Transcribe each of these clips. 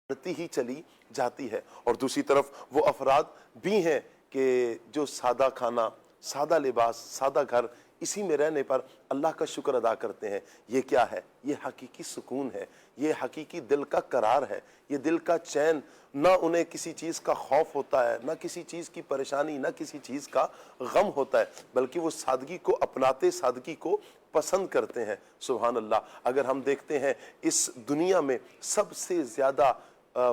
ہی چلی جاتی ہے۔ اور دوسری طرف وہ افراد بھی ہیں کہ جو سادہ کھانا، سادہ لباس، سادہ گھر، اسی میں رہنے پر اللہ کا شکر ادا کرتے ہیں۔ یہ کیا ہے؟ یہ حقیقی سکون ہے، یہ حقیقی دل کا قرار ہے، یہ دل کا چین۔ نہ انہیں کسی چیز کا خوف ہوتا ہے، نہ کسی چیز کی پریشانی، نہ کسی چیز کا غم ہوتا ہے، بلکہ وہ سادگی کو اپناتے، سادگی کو پسند کرتے ہیں۔ سبحان اللہ۔ اگر ہم دیکھتے ہیں اس دنیا میں سب سے زیادہ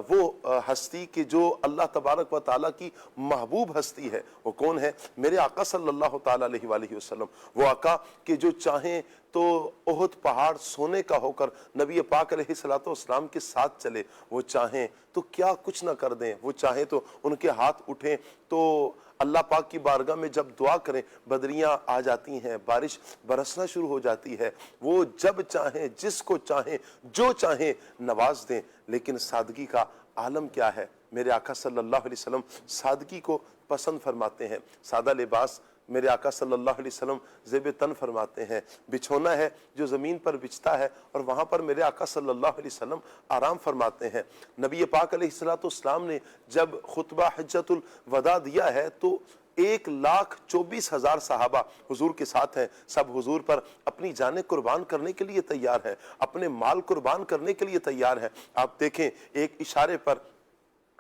وہ ہستی کہ جو اللہ تبارک و تعالیٰ کی محبوب ہستی ہے، وہ کون ہے؟ میرے آقا صلی اللہ تعالیٰ علیہ وآلہ وسلم۔ وہ آقا کہ جو چاہیں تو احد پہاڑ سونے کا ہو کر نبی پاک علیہ الصلوۃ والسلام کے ساتھ چلے، وہ چاہیں تو کیا کچھ نہ کر دیں، وہ چاہیں تو ان کے ہاتھ اٹھیں تو اللہ پاک کی بارگاہ میں جب دعا کریں بدریاں آ جاتی ہیں، بارش برسنا شروع ہو جاتی ہے، وہ جب چاہیں، جس کو چاہیں، جو چاہیں نواز دیں۔ لیکن سادگی کا عالم کیا ہے؟ میرے آقا صلی اللہ علیہ وسلم سادگی کو پسند فرماتے ہیں۔ سادہ لباس میرے آقا صلی اللہ علیہ وسلم زیب تن فرماتے ہیں۔ بچھونا ہے جو زمین پر بچھتا ہے اور وہاں پر میرے آقا صلی اللہ علیہ وسلم آرام فرماتے ہیں۔ نبی پاک علیہ الصلوۃ والسلام نے جب خطبہ حجۃ الوداع دیا ہے تو 1,24,000 صحابہ حضور کے ساتھ ہیں۔ سب حضور پر اپنی جانیں قربان کرنے کے لیے تیار ہیں، اپنے مال قربان کرنے کے لیے تیار ہیں۔ آپ دیکھیں ایک اشارے پر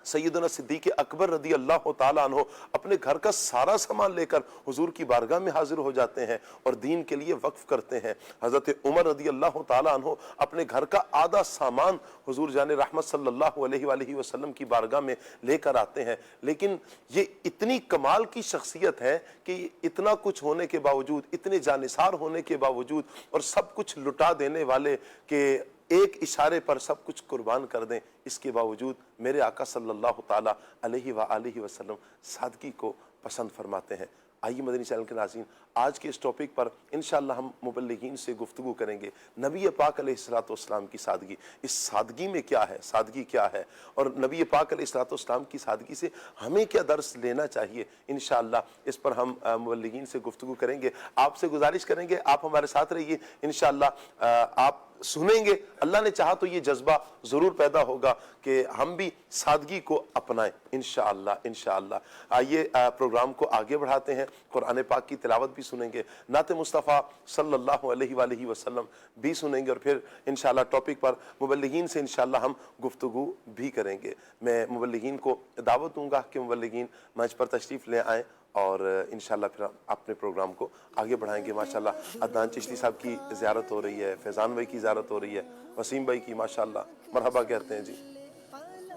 سیدنا صدیق اکبر رضی اللہ تعالیٰ عنہ اپنے گھر کا سارا سامان لے کر حضور کی بارگاہ میں حاضر ہو جاتے ہیں اور دین کے لیے وقف کرتے ہیں۔ حضرت عمر رضی اللہ تعالیٰ عنہ اپنے گھر کا آدھا سامان حضور جان رحمت صلی اللہ علیہ وآلہ وسلم کی بارگاہ میں لے کر آتے ہیں۔ لیکن یہ اتنی کمال کی شخصیت ہے کہ اتنا کچھ ہونے کے باوجود، اتنے جانثار ہونے کے باوجود اور سب کچھ لٹا دینے والے کہ ایک اشارے پر سب کچھ قربان کر دیں، اس کے باوجود میرے آقا صلی اللہ تعالیٰ علیہ وآلہ وسلم سادگی کو پسند فرماتے ہیں۔ آئیے مدنی چینل کے ناظرین، آج کے اس ٹاپک پر انشاءاللہ ہم مبلغین سے گفتگو کریں گے۔ نبی پاک علیہ الصلوۃ والسلام کی سادگی، اس سادگی میں کیا ہے، سادگی کیا ہے، اور نبی پاک علیہ الصلوۃ والسلام کی سادگی سے ہمیں کیا درس لینا چاہیے۔ انشاءاللہ اس پر ہم مبلغین سے گفتگو کریں گے۔ آپ سے گزارش کریں گے آپ ہمارے ساتھ رہیے، انشاءاللہ آپ سنیں گے، اللہ نے چاہا تو یہ جذبہ ضرور پیدا ہوگا کہ ہم بھی سادگی کو اپنائیں انشاءاللہ انشاءاللہ۔ آئیے پروگرام کو آگے بڑھاتے ہیں، قرآن پاک کی تلاوت بھی سنیں گے، نعت مصطفیٰ صلی اللہ علیہ وآلہ وسلم بھی سنیں گے، اور پھر انشاءاللہ ٹاپک پر مبلغین سے انشاءاللہ ہم گفتگو بھی کریں گے۔ میں مبلغین کو دعوت دوں گا کہ مبلغین منچ پر تشریف لے آئیں اور انشاءاللہ پھر اپنے پروگرام کو آگے بڑھائیں گے۔ ماشاءاللہ عدنان چشتی صاحب کی زیارت ہو رہی ہے، فیضان بھائی کی زیارت ہو رہی ہے، وسیم بھائی کی ماشاءاللہ مرحبا کہتے ہیں جی۔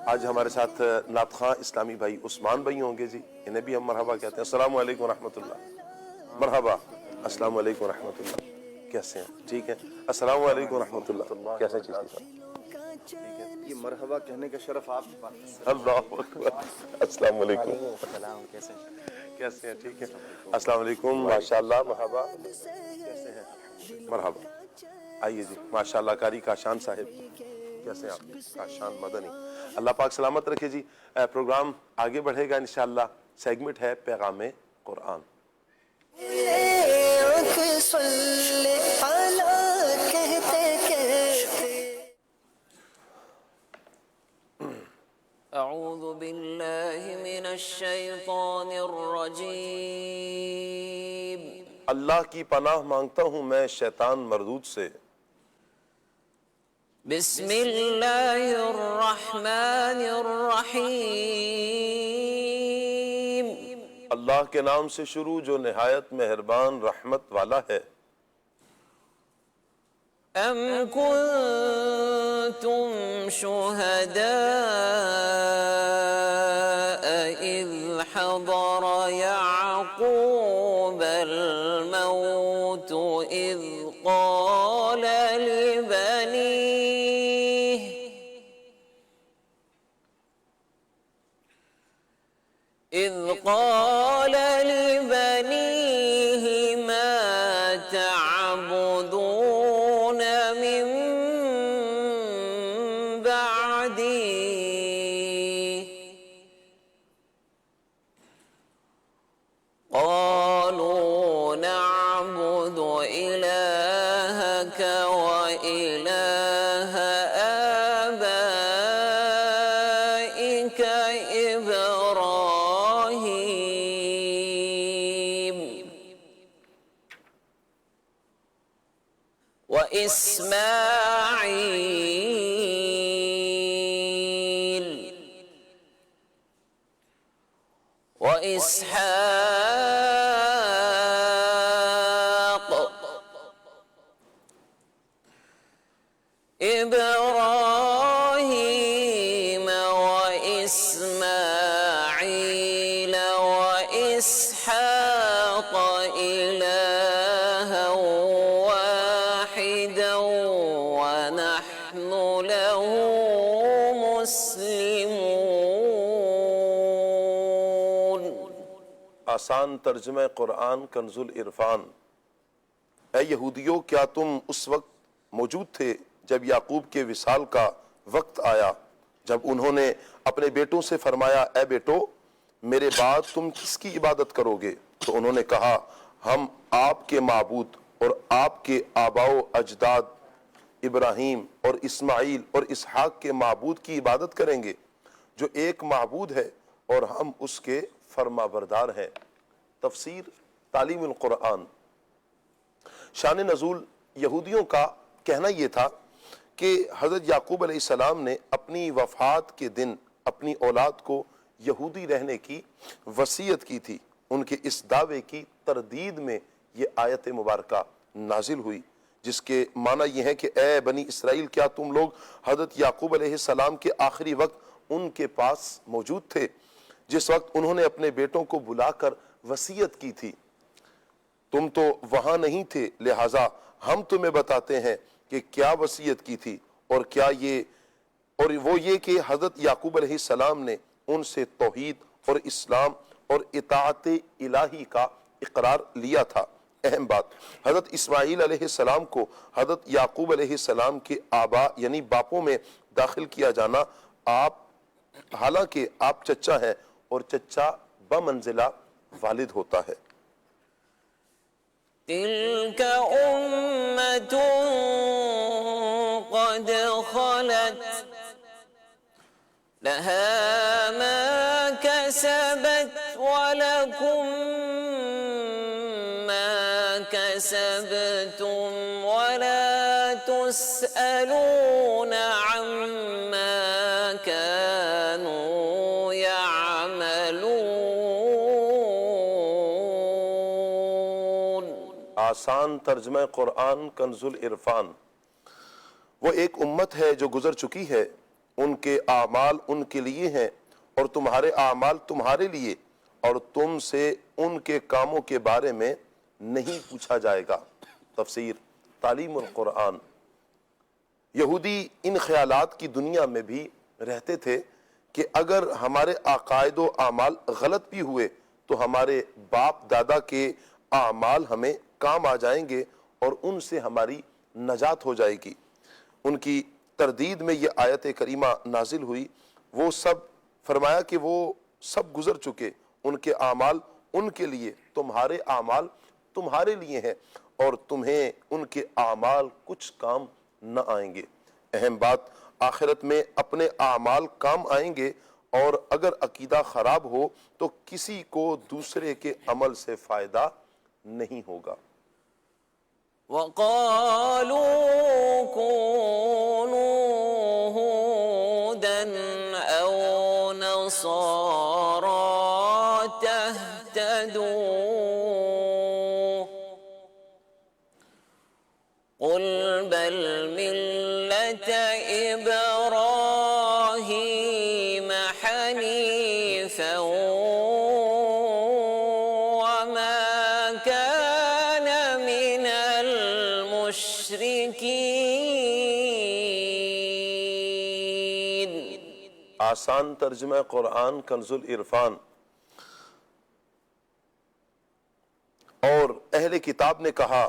آج ہمارے ساتھ نعت خواں اسلامی بھائی عثمان بھائی ہوں گے جی، انہیں بھی ہم مرحبا کہتے ہیں۔ السلام علیکم ورحمۃ اللہ، مرحبا۔ السلام علیکم ورحمۃ اللہ، کیسے ہیں؟ ٹھیک ہیں؟ السلام علیکم ورحمۃ اللہ، کیسے ہیں چشتی صاحب؟ یہ مرحبا کہنے کا شرف آپ کے پاس ہے۔ اللہ اکبر، السلام علیکم، السلام، کیسے کیسے ہیں؟ ٹھیک ہے، السلام علیکم، ماشاءاللہ، مرحبا، کیسے ہیں؟ مرحبا۔ آئیے جی، ماشاءاللہ قاری کاشان صاحب، کیسے ہیں آپ؟ کاشان مدنی، اللہ پاک سلامت رکھے جی۔ پروگرام آگے بڑھے گا انشاءاللہ۔ سیگمنٹ ہے پیغام قرآن۔ اعوذ باللہ من الشیطان الرجیم۔ اللہ کی پناہ مانگتا ہوں میں شیطان مردود سے۔ بسم اللہ الرحمن الرحیم۔ اللہ کے نام سے شروع جو نہایت مہربان رحمت والا ہے۔ ام کنتم شہداء اذ حضر یعقوب الموت اذ قال لبنيه ما تعبدون من بعدي قالوا نعبد إلهك وإله آبائك إبراهيم وإسماعيل وإسحاق إبراهيم وإسماعيل وإسحاق إلها واحدا ونحن له مسلمون. آسان ترجمہ قرآن کنز العرفان۔ اے یہودیو، کیا تم اس وقت موجود تھے جب یعقوب کے وصال کا وقت آیا، جب انہوں نے اپنے بیٹوں سے فرمایا اے بیٹو میرے بعد تم کس کی عبادت کرو گے؟ تو انہوں نے کہا ہم آپ کے معبود اور آپ کے آباء و اجداد ابراہیم اور اسماعیل اور اسحاق کے معبود کی عبادت کریں گے جو ایک معبود ہے اور ہم اس کے فرما بردار ہیں۔ تفسیر تعلیم القرآن۔ شان نزول یہودیوں کا کہنا یہ تھا کہ حضرت یعقوب علیہ السلام نے اپنی وفات کے دن اپنی اولاد کو یہودی رہنے کی وصیت کی تھی۔ ان کے اس دعوے کی تردید میں یہ آیت مبارکہ نازل ہوئی، جس کے معنی یہ ہے کہ اے بنی اسرائیل، کیا تم لوگ حضرت یعقوب علیہ السلام کے آخری وقت ان کے پاس موجود تھے جس وقت انہوں نے اپنے بیٹوں کو بلا کر وصیت کی تھی؟ تم تو وہاں نہیں تھے، لہٰذا ہم تمہیں بتاتے ہیں کہ کیا وصیت کی تھی، اور وہ یہ کہ حضرت یعقوب علیہ السلام نے ان سے توحید اور اسلام اور اطاعت الہی کا اقرار لیا تھا۔ اہم بات، حضرت اسماعیل علیہ السلام کو حضرت یعقوب علیہ السلام کے آبا یعنی باپوں میں داخل کیا جانا، حالانکہ آپ چچا ہیں اور چچا بمنزلہ والد ہوتا ہے۔ تلك أمة قد خلت لها ما كسبت ولكم ما كسبتم ولا تسألون عما كانوا يعملون۔ آسان ترجمہ قرآن کنز العرفان۔ وہ ایک امت ہے جو گزر چکی ہے، ان کے اعمال ان کے لیے ہیں اور تمہارے اعمال تمہارے لیے، اور تم سے ان کے کاموں کے بارے میں نہیں پوچھا جائے گا۔ تفسیر تعلیم القرآن۔ یہودی ان خیالات کی دنیا میں بھی رہتے تھے کہ اگر ہمارے عقائد و اعمال غلط بھی ہوئے تو ہمارے باپ دادا کے اعمال ہمیں کام آ جائیں گے اور ان سے ہماری نجات ہو جائے گی۔ ان کی تردید میں یہ آیت کریمہ نازل ہوئی۔ وہ سب فرمایا کہ وہ سب گزر چکے، ان کے اعمال ان کے لیے، تمہارے اعمال تمہارے لیے ہیں، اور تمہیں ان کے اعمال کچھ کام نہ آئیں گے۔ اہم بات، آخرت میں اپنے اعمال کام آئیں گے، اور اگر عقیدہ خراب ہو تو کسی کو دوسرے کے عمل سے فائدہ نہیں ہوگا۔ وقالوا كونوا هودا أو نصارى تهتدوا قل بل ملة إبراهيم حنيفا وما كان من المشركين۔ آسان ترجمہ قرآن کنز العرفان۔ اور اہل کتاب نے کہا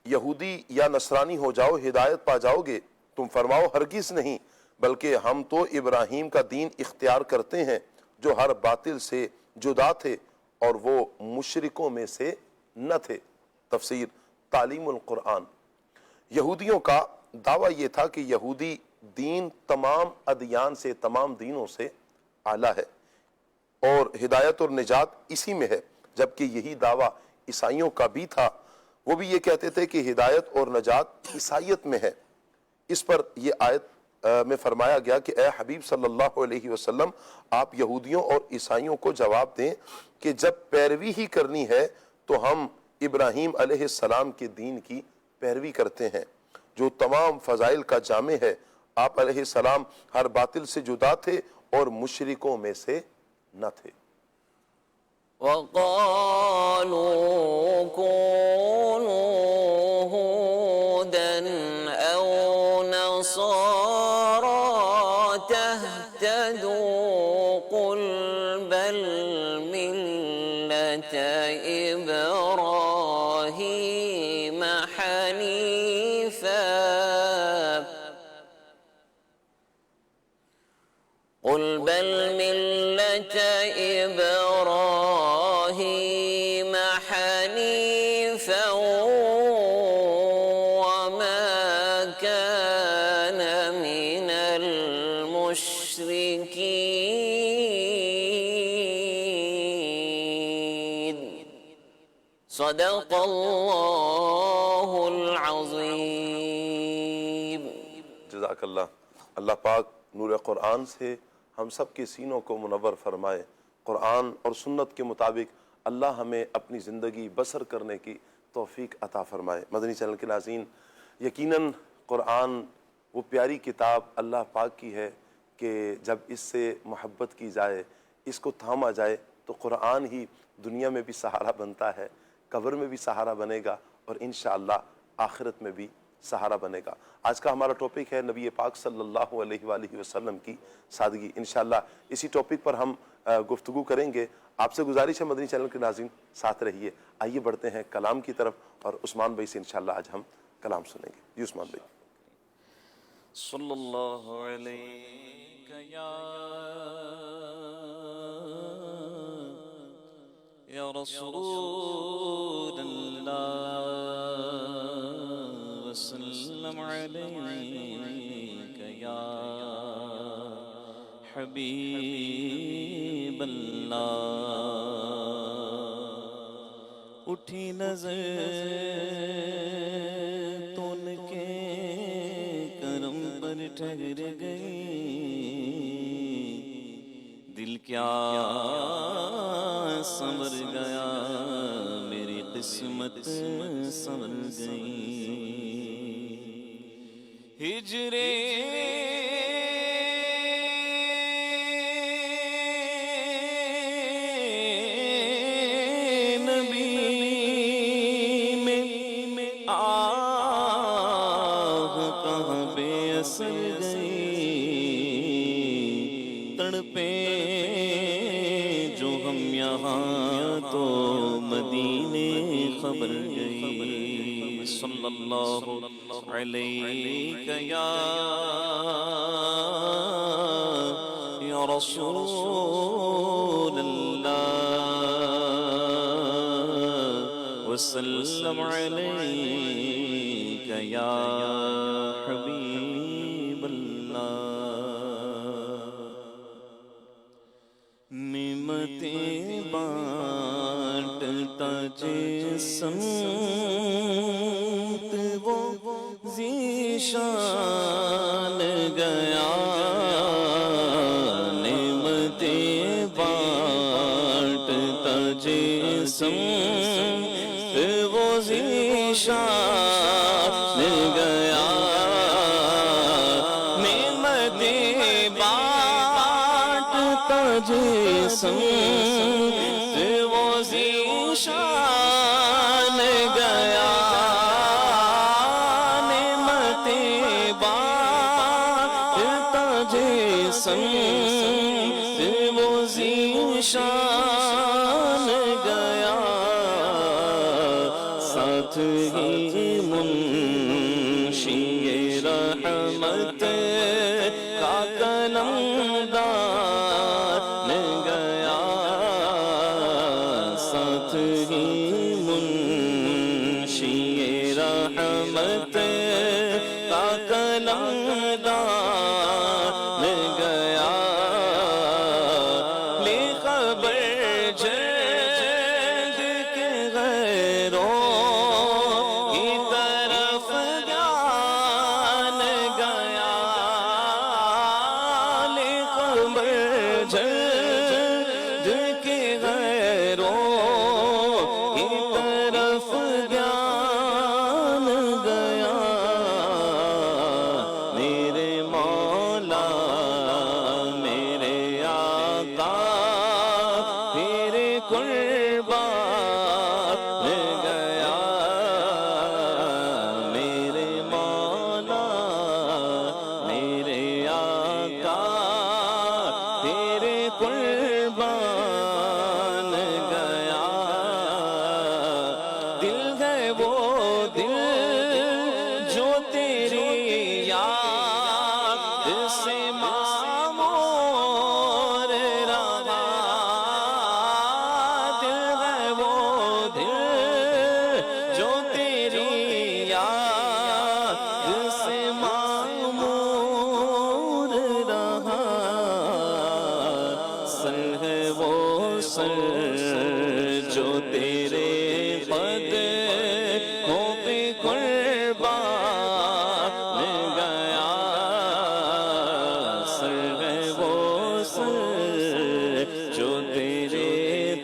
یہودی یا نصرانی ہو جاؤ ہدایت پا جاؤ گے۔ تم فرماؤ ہرگز نہیں، بلکہ ہم تو ابراہیم کا دین اختیار کرتے ہیں جو ہر باطل سے جدا تھے اور وہ مشرکوں میں سے نہ تھے۔ تفسیر تعلیم القرآن۔ یہودیوں کا دعویٰ یہ تھا کہ یہودی دین تمام ادیان سے، تمام دینوں سے اعلیٰ ہے اور ہدایت اور نجات اسی میں ہے، جبکہ یہی دعویٰ عیسائیوں کا بھی تھا۔ وہ بھی یہ کہتے تھے کہ ہدایت اور نجات عیسائیت میں ہے۔ اس پر یہ آیت میں فرمایا گیا کہ اے حبیب صلی اللہ علیہ وسلم، آپ یہودیوں اور عیسائیوں کو جواب دیں کہ جب پیروی ہی کرنی ہے تو ہم ابراہیم علیہ السلام کے دین کی پیروی کرتے ہیں جو تمام فضائل کا جامع ہے۔ آپ علیہ السلام ہر باطل سے جدا تھے اور مشرکوں میں سے نہ تھے۔ وَقَالُوا كُونُوا هُودًا أَوْ نَصَارَىٰ تَهْتَدُوا قُلْ بَلْ مِلَّةَ إِبْرَاهِيمَ حَنِيفًا قُلْ بَلْ مِلَّةَ إِبْرَاهِيمَ حَنِيفًا وَمَا كَانَ مِنَ الْمُشْرِكِينَ صدق اللہ العظیم۔ جزاک اللہ۔ اللہ پاک نور قرآن سے ہم سب کے سینوں کو منور فرمائے۔ قرآن اور سنت کے مطابق اللہ ہمیں اپنی زندگی بسر کرنے کی توفیق عطا فرمائے۔ مدنی چینل کے ناظرین، یقیناً قرآن وہ پیاری کتاب اللہ پاک کی ہے کہ جب اس سے محبت کی جائے، اس کو تھاما جائے تو قرآن ہی دنیا میں بھی سہارا بنتا ہے، قبر میں بھی سہارا بنے گا اور انشاءاللہ آخرت میں بھی سہارا بنے گا۔ آج کا ہمارا ٹاپک ہے نبی پاک صلی اللہ علیہ وآلہ وسلم کی سادگی۔ انشاءاللہ اسی ٹاپک پر ہم گفتگو کریں گے۔ آپ سے گزارش ہے مدنی چینل کے ناظرین ساتھ رہیے۔ آئیے بڑھتے ہیں کلام کی طرف اور عثمان بھائی سے انشاءاللہ آج ہم کلام سنیں گے۔ جی عثمان بھائی۔ صلی اللہ علیہ یا رسول اللہ وسلم علیک یا حبیب اللہ۔ اٹھی نظر تو ان کے کرم پر ٹھہر گئی، دل کیا سنور گیا، میری قسمت سنور گئی۔ ہجرے تڑپے جو ہم یہاں تو مدینے خبر گئی۔ صلی اللہ علیہ یا رسول اللہ وسلم علیک یا حبیب اللہ۔ نعمتیں بانٹتا جسمت وہ ذیشان گیا، نعمتیں بانٹتا جسمت وہ ذیشان گیا، نعمتیں بانٹتا جسم وہ ذیشان گیا، نعمتیں بانٹتا جسم وہ ذیشان گیا، ساتھ ہی منشی رحمت کا قلمدان گیا، ساتھ ہی منشی رحمت کا قلمدان گیا، جلد کے غیروں کی طرف جان گیا قمر جلد کے غیروں کی طرف جان گیا میرے مولا میرے آقا تیرے قربان گیا میرے مولا میرے آقا تیرے قربان گیا دل ہے وہ دل جو تیری یاد سے معمور رہا دل ہے وہ دل جو تیری یاد سے معمور رہا سر ہے وہ سر جو تیرے قدموں پہ قربان گیا سر ہے وہ سر جو تیرے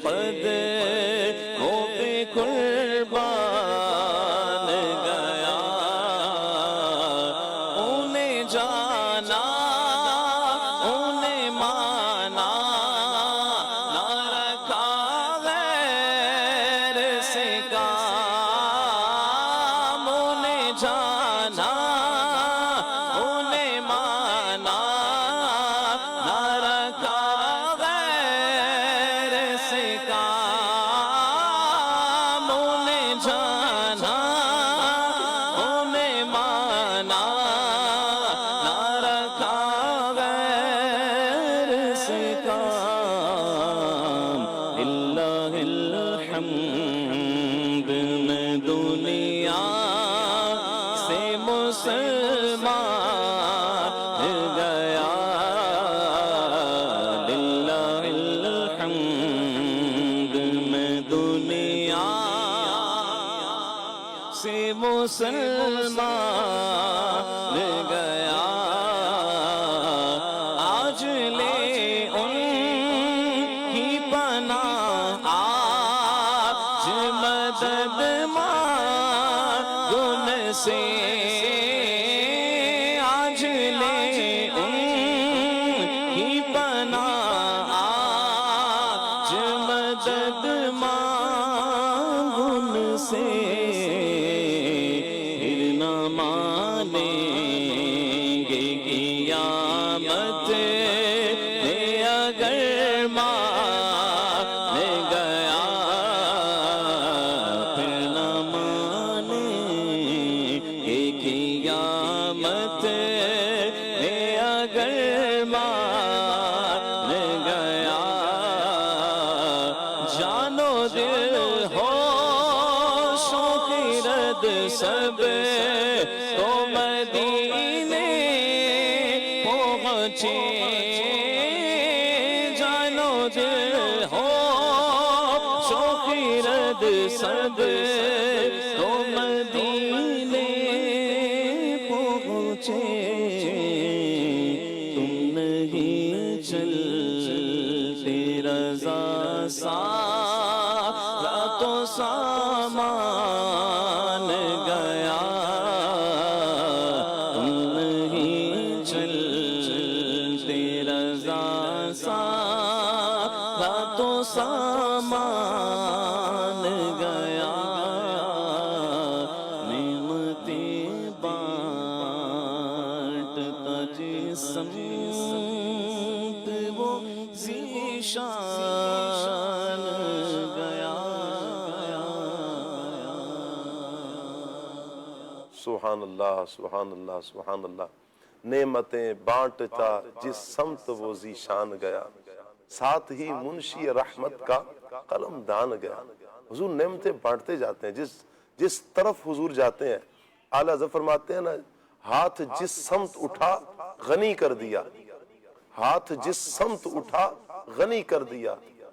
قدموں پہ قربان گیا انہیں جانا انہیں مانا نہ رکھا غیر سے کام انہیں جانا انہیں مانا نہ رکھا غیر سے کام انہیں جانا انہیں مانا نہ رکھا غیر سے کام للہ الحمد میں دنیا سے مسلمان گیا للہ الحمد میں دنیا سے مسلمان گیا آج لے ان کی پناہ آج مدد مانگن سے آج لے ان کی پناہ آج مدد مانگن سے پھر نہ مانیں گے قیامت میں اگر مان گیا پھر نہ مانیں گے قیامت میں اگر مان گیا جانو دل ہو شوخرد سب تو مدینے پہنچے جانو دل ہو شوخرد سب تو مدینے پہنچے تم نہیں چلتے رضا سارا تو سامان گیا تم نہیں چلتے رضا سارا تو سامان گیا نعمتیں بانٹتا جس سمت وہ ذیشان گیا سبحان اللہ سبحان اللہ سبحان اللہ نعمتیں بانٹتا جس سمت وہ ذیشان گیا ساتھ ہی منشی رحمت کا قلم دان گیا حضور نعمتیں بانٹتے جاتے ہیں جس طرف حضور جاتے ہیں اعلیٰ حضرت فرماتے ہیں نا ہاتھ جس سمت اٹھا غنی کر دیا ہاتھ جس سمت اٹھا غنی کر دیا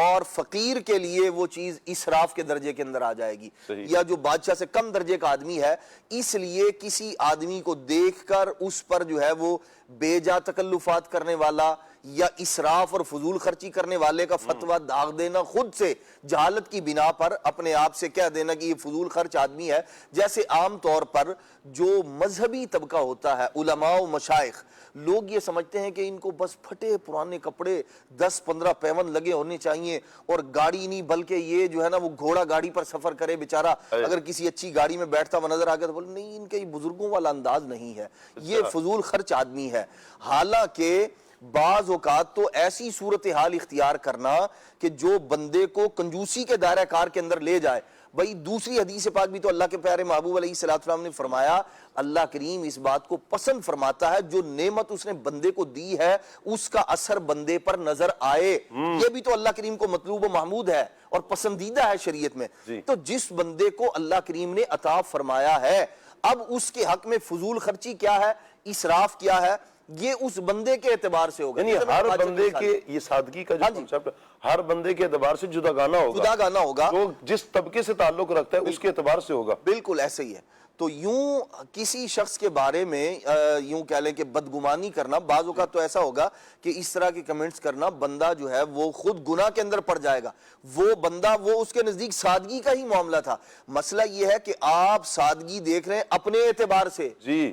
اور فقیر کے لیے وہ چیز اسراف کے درجے کے اندر آ جائے گی، یا جو بادشاہ سے کم درجے کا آدمی ہے، اس لیے کسی آدمی کو دیکھ کر اس پر جو ہے وہ بے جا تکلفات کرنے والا یا اسراف اور فضول خرچی کرنے والے کا فتویٰ داغ دینا، خود سے جہالت کی بنا پر اپنے آپ سے کہہ دینا کہ یہ فضول خرچ آدمی ہے. جیسے عام طور پر جو مذہبی طبقہ ہوتا ہے، علماء و مشائخ، لوگ یہ سمجھتے ہیں کہ ان کو بس پھٹے پرانے کپڑے 10-15 پیون لگے ہونے چاہیے، اور گاڑی نہیں بلکہ یہ جو ہے نا وہ گھوڑا گاڑی پر سفر کرے بیچارہ. اگر کسی اچھی گاڑی میں بیٹھتا ہوا نظر آ گیا تو بولے نہیں، ان کے یہ بزرگوں والا انداز نہیں ہے، یہ فضول خرچ آدمی ہے. حالانکہ بعض اوقات تو ایسی صورتحال اختیار کرنا کہ جو بندے کو کنجوسی کے دائرہ کار کے اندر لے جائے. بھئی دوسری حدیث پاک بھی تو اللہ کے پیارے محبوب علیہ السلام نے فرمایا، اللہ کریم اس بات کو پسند فرماتا ہے جو نعمت اس نے بندے کو دی ہے اس کا اثر بندے پر نظر آئے. یہ بھی تو اللہ کریم کو مطلوب و محمود ہے اور پسندیدہ ہے شریعت میں. تو جس بندے کو اللہ کریم نے عطا فرمایا ہے، اب اس کے حق میں فضول خرچی کیا ہے، اسراف کیا ہے، یہ اس بندے کے اعتبار سے ہوگا. یعنی ہر بندے کے یہ سادگی کا جو کنسپٹ ہر بندے کے اعتبار سے جداگانہ ہوگا، جو جس طبقے سے تعلق رکھتا ہے اس کے اعتبار سے ہوگا. بالکل ایسے ہی ہے. تو یوں کسی شخص کے بارے میں یوں کہہ لیں کہ بدگمانی کرنا، بعض اوقات تو ایسا ہوگا کہ اس طرح کے کمنٹس کرنا، بندہ جو ہے وہ خود گناہ کے اندر پڑ جائے گا. وہ بندہ وہ اس کے نزدیک سادگی کا ہی معاملہ تھا. مسئلہ یہ ہے کہ آپ سادگی دیکھ رہے ہیں اپنے اعتبار سے،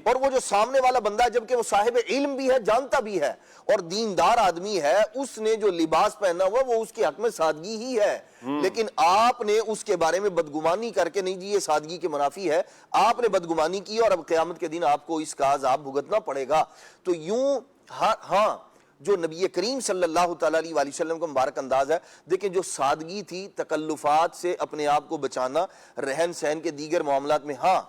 اور وہ جو سامنے والا بندہ ہے جبکہ وہ صاحب علم بھی ہے، جانتا بھی ہے اور دیندار آدمی ہے، اس نے جو لباس پہنا ہوا وہ اس کے حق میں سادگی ہی ہے. لیکن آپ نے اس کے بارے میں بدگمانی کر کے نہیں جی یہ سادگی کے منافی ہے، آپ نے بدگمانی کی اور اب قیامت کے دن آپ کو اس کا عذاب بھگتنا پڑے گا. تو یوں ہاں جو نبی کریم صلی اللہ تعالیٰ علیہ وسلم کا مبارک انداز ہے، دیکھیں جو سادگی تھی، تکلفات سے اپنے آپ کو بچانا، رہن سہن کے دیگر معاملات میں. ہاں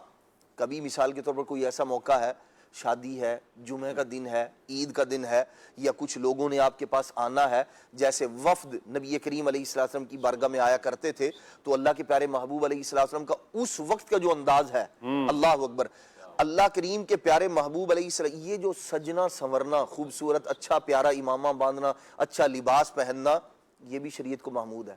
کبھی مثال کے طور پر کوئی ایسا موقع ہے، شادی ہے، جمعہ کا دن ہے، عید کا دن ہے، یا کچھ لوگوں نے آپ کے پاس آنا ہے، جیسے وفد نبی کریم علیہ السلام کی بارگاہ میں آیا کرتے تھے، تو اللہ کے پیارے محبوب علیہ السلام کا اس وقت کا جو انداز ہے، اللہ اکبر، اللہ کریم کے پیارے محبوب علیہ السلام، یہ جو سجنا سنورنا، خوبصورت اچھا پیارا امامہ باندھنا، اچھا لباس پہننا، یہ بھی شریعت کو محمود ہے،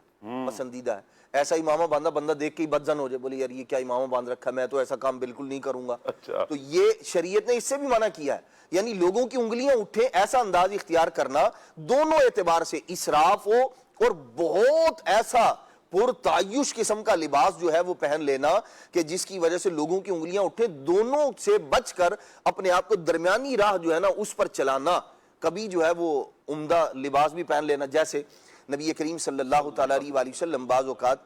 پسندیدہ ہے. ایسا امامہ باندھا بندہ دیکھ کے ہی بدزن ہو جائے، بولے یار یہ کیا امامہ باندھ رکھا ہے، میں تو ایسا کام بالکل نہیں کروں گا. تو یہ شریعت نے اس سے بھی منع کیا ہے. یعنی لوگوں کی انگلیاں اٹھیں ایسا انداز اختیار کرنا، دونوں اعتبار سے اسراف ہو اور بہت ایسا پرتعیش قسم کا لباس جو ہے وہ پہن لینا کہ جس کی وجہ سے لوگوں کی انگلیاں اٹھیں، دونوں سے بچ کر اپنے آپ کو درمیانی راہ جو ہے نا اس پر چلانا. کبھی جو ہے وہ عمدہ لباس بھی پہن لینا، جیسے نبی کریم صلی اللہ تعالیٰ علیہ وسلم بعض اوقات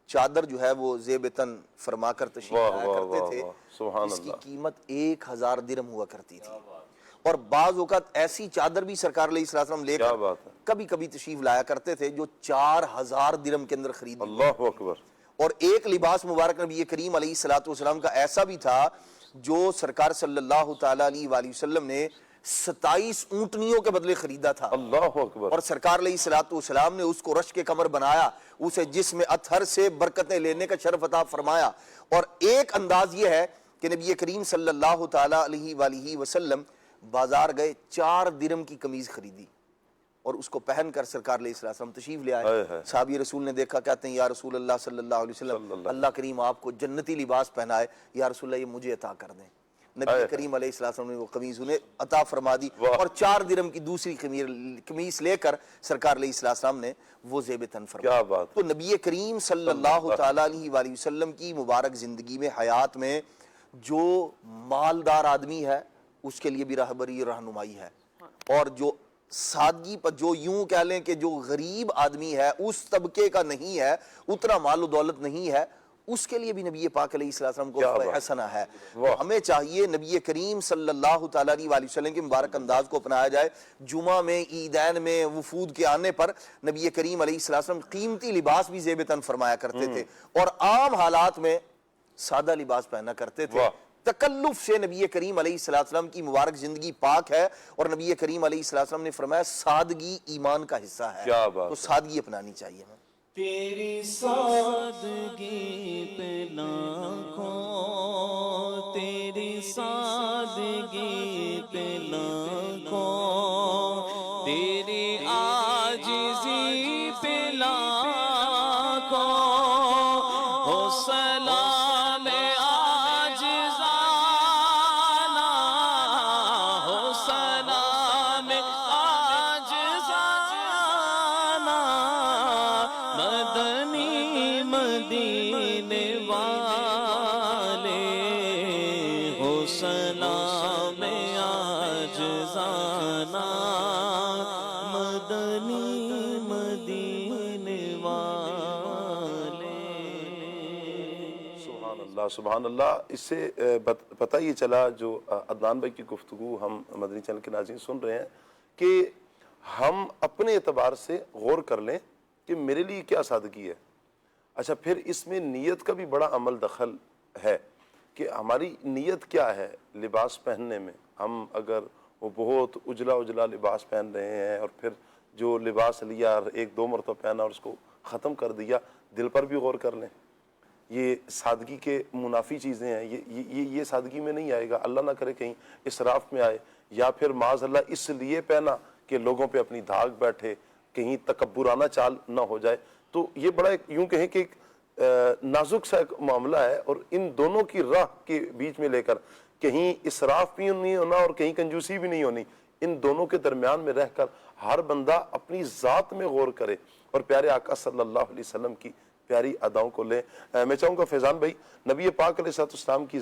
چادر جو ہے وہ زیب تن فرما کر تشریف لایا کرتے تھے، اس کی قیمت 1000 درہم ہوا کرتی تھی. اور بعض اوقات ایسی چادر بھی سرکار علیہ السلام لے کر کبھی کبھی تشریف لایا کرتے تھے جو 4000 درہم کے اندر خرید. اللہ اکبر. اور ایک لباس مبارک نبی کریم علیہ السلام کا ایسا بھی تھا جو سرکار صلی اللہ تعالیٰ علیہ وسلم نے 27 اونٹنیوں کے بدلے خریدا تھا. اللہ اکبر. اور سرکار علیہ السلام نے اس کو رش کے کمر بنایا، اسے جسم اطہر سے برکتیں لینے کا شرف عطا فرمایا. اور ایک انداز یہ ہے کہ نبی کریم صلی اللہ تعالیٰ علیہ وسلم بازار گئے، 4 درہم کی قمیض خریدی اور اس کو پہن کر سرکار علیہ السلام تشریف لے آئے. صحابی رسول نے دیکھا، کہتے ہیں یا رسول اللہ صلی اللہ علیہ وسلم، اللہ کریم آپ کو جنتی لباس پہنائے، یا رسول اللہ یہ مجھے عطا کر دیں. نبی کریم علیہ السلام نے وہ قمیض انہیں عطا فرما دی اور 4 درہم کی دوسری قمیص لے کر سرکار علیہ السلام نے وہ زیب تن فرمایا. تو نبی کریم صلی اللہ تعالیٰ علیہ وسلم کی مبارک زندگی میں، حیات میں، جو مالدار آدمی ہے اس کے لیے بھی راہبری رہنمائی ہے، اور جو سادگی پر جو یوں کہہ لیں کہ جو غریب آدمی ہے، اس طبقے کا نہیں ہے، اتنا مال و دولت نہیں ہے، اس کے لیے بھی نبی پاک علیہ السلام کو حسنہ ہے. ہمیں چاہیے نبی کریم صلی اللہ تعالیٰ علیہ وسلم کے مبارک انداز کو اپنایا جائے. جمعہ میں، عیدین میں، وفود کے آنے پر نبی کریم علیہ السلام قیمتی لباس بھی زیب تن فرمایا کرتے تھے اور عام حالات میں سادہ لباس پہنا کرتے تھے. تکلف سے نبی کریم علیہ السلام کی مبارک زندگی پاک ہے، اور نبی کریم علیہ السلام نے فرمایا سادگی ایمان کا حصہ ہے. تو سادگی اپنانی چاہیے ہمیں. تیری سادگی پہ لاکھوں، تیری سادگی پہ لاکھوں، تیری عاجزی پہ لاکھوں ہو سلام عاجزانہ، ہو سلام عاجزانہ، مدنی مدینے والے ہو سلام عاجزانہ، مدنی مدینے والے۔ سبحان اللہ سبحان اللہ۔ اس سے پتہ یہ چلا، جو عدنان بھائی کی گفتگو ہم مدنی چینل کے ناظرین سن رہے ہیں، کہ ہم اپنے اعتبار سے غور کر لیں کہ میرے لیے کیا سادگی ہے۔ اچھا، پھر اس میں نیت کا بھی بڑا عمل دخل ہے کہ ہماری نیت کیا ہے لباس پہننے میں۔ ہم اگر وہ بہت اجلا اجلا لباس پہن رہے ہیں اور پھر جو لباس لیا ایک دو مرتبہ پہنا اور اس کو ختم کر دیا، دل پر بھی غور کر لیں۔ یہ سادگی کے منافی چیزیں ہیں، یہ سادگی میں نہیں آئے گا۔ اللہ نہ کرے کہیں اسراف میں آئے، یا پھر معاذ اللہ اس لیے پہنا کہ لوگوں پہ اپنی دھاگ بیٹھے، کہیں تکبرانہ چال نہ ہو جائے۔ تو یہ بڑا یوں کہیں کہ ایک نازک سا ایک معاملہ ہے، اور ان دونوں کی راہ کے بیچ میں لے کر کہیں اسراف بھی نہیں ہونا اور کہیں کنجوسی بھی نہیں ہونی، ان دونوں کے درمیان میں رہ کر ہر بندہ اپنی ذات میں غور کرے اور پیارے آقا صلی اللہ علیہ وسلم کی پیاری اداؤں کو لیں۔ میں چاہوں گا فیضان بھائی، نبی پاک علیہ السلام کی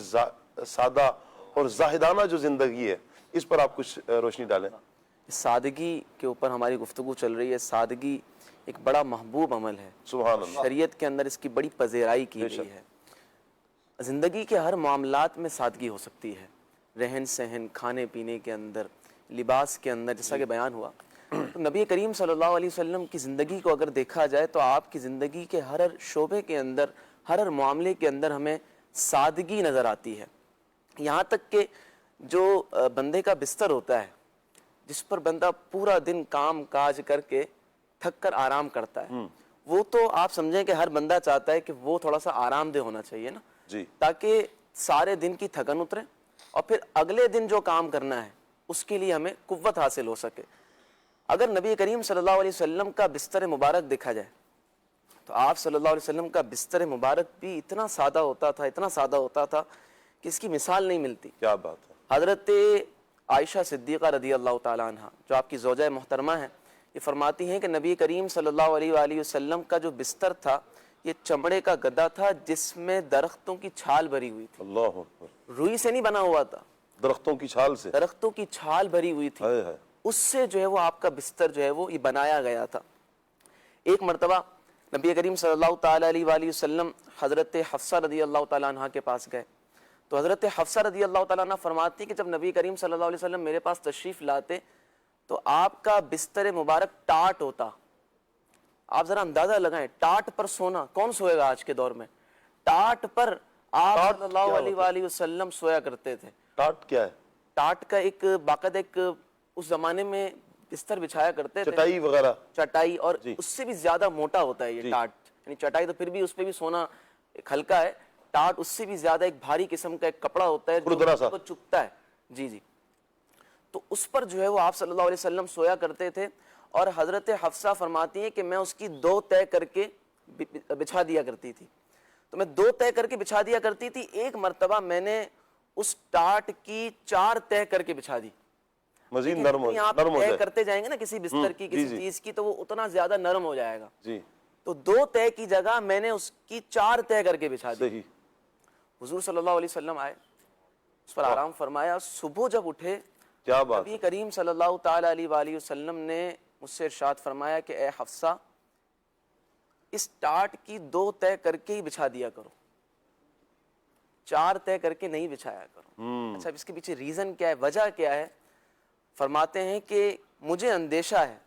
سادہ اور زاہدانہ جو زندگی ہے، اس پر آپ کچھ روشنی ڈالیں۔ سادگی کے اوپر ہماری گفتگو چل رہی ہے۔ سادگی ایک بڑا محبوب عمل ہے، سبحان اللہ۔ شریعت کے اندر اس کی بڑی پذیرائی کی گئی ہے۔ زندگی کے ہر معاملات میں سادگی ہو سکتی ہے، رہن سہن، کھانے پینے کے اندر، لباس کے اندر، جیسا کہ بیان ہوا۔ تو نبی کریم صلی اللہ علیہ وسلم کی زندگی کو اگر دیکھا جائے تو آپ کی زندگی کے ہر شعبے کے اندر، ہر معاملے کے اندر ہمیں سادگی نظر آتی ہے۔ یہاں تک کہ جو بندے کا بستر ہوتا ہے، جس پر بندہ پورا دن کام کاج کر کے تھک کر آرام کرتا ہے، وہ تو آپ سمجھیں کہ ہر بندہ چاہتا ہے کہ وہ تھوڑا سا آرام دہ ہونا چاہیے نا، جی، تاکہ سارے دن کی تھکن اترے اور پھر اگلے دن جو کام کرنا ہے اس کے لیے ہمیں قوت حاصل ہو سکے۔ اگر نبی کریم صلی اللہ علیہ وسلم کا بستر مبارک دیکھا جائے تو آپ صلی اللہ علیہ وسلم کا بستر مبارک بھی اتنا سادہ ہوتا تھا، اتنا سادہ ہوتا تھا کہ اس کی مثال نہیں ملتی۔ کیا بات ہے۔ حضرت عائشہ صدیقہ رضی اللہ تعالیٰ عنہ، جو آپ کی زوجہ محترمہ ہیں، یہ فرماتی ہیں کہ نبی کریم صلی اللہ علیہ وآلہ وسلم کا جو بستر تھا یہ چمڑے کا گدا تھا جس میں درختوں کی چھال بھری ہوئی تھی۔ اللہ اکبر۔ روئی سے نہیں بنا ہوا تھا، درختوں کی چھال سے۔ درختوں کی چھال بھری ہوئی تھی، ہائے ہائے۔ اس سے جو ہے وہ آپ کا بستر جو ہے وہ یہ بنایا گیا تھا۔ ایک مرتبہ نبی کریم صلی اللہ تعالیٰ علیہ وآلہ وسلم حضرت حفصہ رضی اللہ تعالیٰ عنہ کے پاس گئے تو حضرت حفصہ رضی اللہ تعالیٰ عنہ فرماتی کہ جب نبی کریم صلی اللہ علیہ وسلم میرے پاس تشریف لاتے تو آپ کا بستر مبارک ٹاٹ ہوتا۔ آپ ذرا اندازہ لگائیں، ٹاٹ پر سونا، کون سوئے گا آج کے دور میں؟ ٹاٹ پر آپ صلی اللہ علیہ وآلہ وسلم سویا کرتے تھے۔ ٹاٹ کیا ہے؟ ٹاٹ کا ایک باقاعدہ ایک اس زمانے میں بستر بچھایا کرتے تھے، چٹائی وغیرہ۔ چٹائی، اور اس سے بھی زیادہ موٹا ہوتا ہے یہ ٹاٹ، یعنی چٹائی تو پھر بھی اس پہ بھی سونا ایک ہلکا ہے، ٹاٹ اس سے بھی زیادہ ایک بھاری قسم کا ایک کپڑا ہوتا ہے جو چپتا ہے۔ جی جی، تو اس پر جو ہے وہ آپ صلی اللہ علیہ وسلم سویا کرتے تھے، اور حضرت حفصہ فرماتی ہیں کہ میں اس کی 2 طے کر کے بچھا دیا کرتی تھی۔ تو میں 2 طے کر کے بچھا دیا کرتی تھی، ایک مرتبہ میں نے اس ٹاٹ کی 4 طے کر کے بچھا دی۔ مزید نرم ہو آپ نرم ہو طے جائے کرتے جائیں گے نا کسی بستر کی، کسی چیز کی، تو وہ اتنا زیادہ نرم ہو جائے گا۔ جی، تو 2 طے کی جگہ میں نے اس کی 4 طے کر کے بچھا دی۔ صحیح۔ حضور صلی اللہ علیہ وسلم آئے، اس پر آرام فرمایا۔ صبح جب اٹھے، کیا بات نبی کریم صلی اللہ تعالیٰ علیہ وآلہ وسلم نے مجھ سے ارشاد فرمایا کہ اے حفصہ، اس ٹاٹ کی 2 طے کر کے ہی بچھا دیا کرو، 4 طے کر کے نہیں بچھایا کرو۔ اچھا، اس کے پیچھے ریزن کیا ہے، وجہ کیا ہے؟ فرماتے ہیں کہ مجھے اندیشہ ہے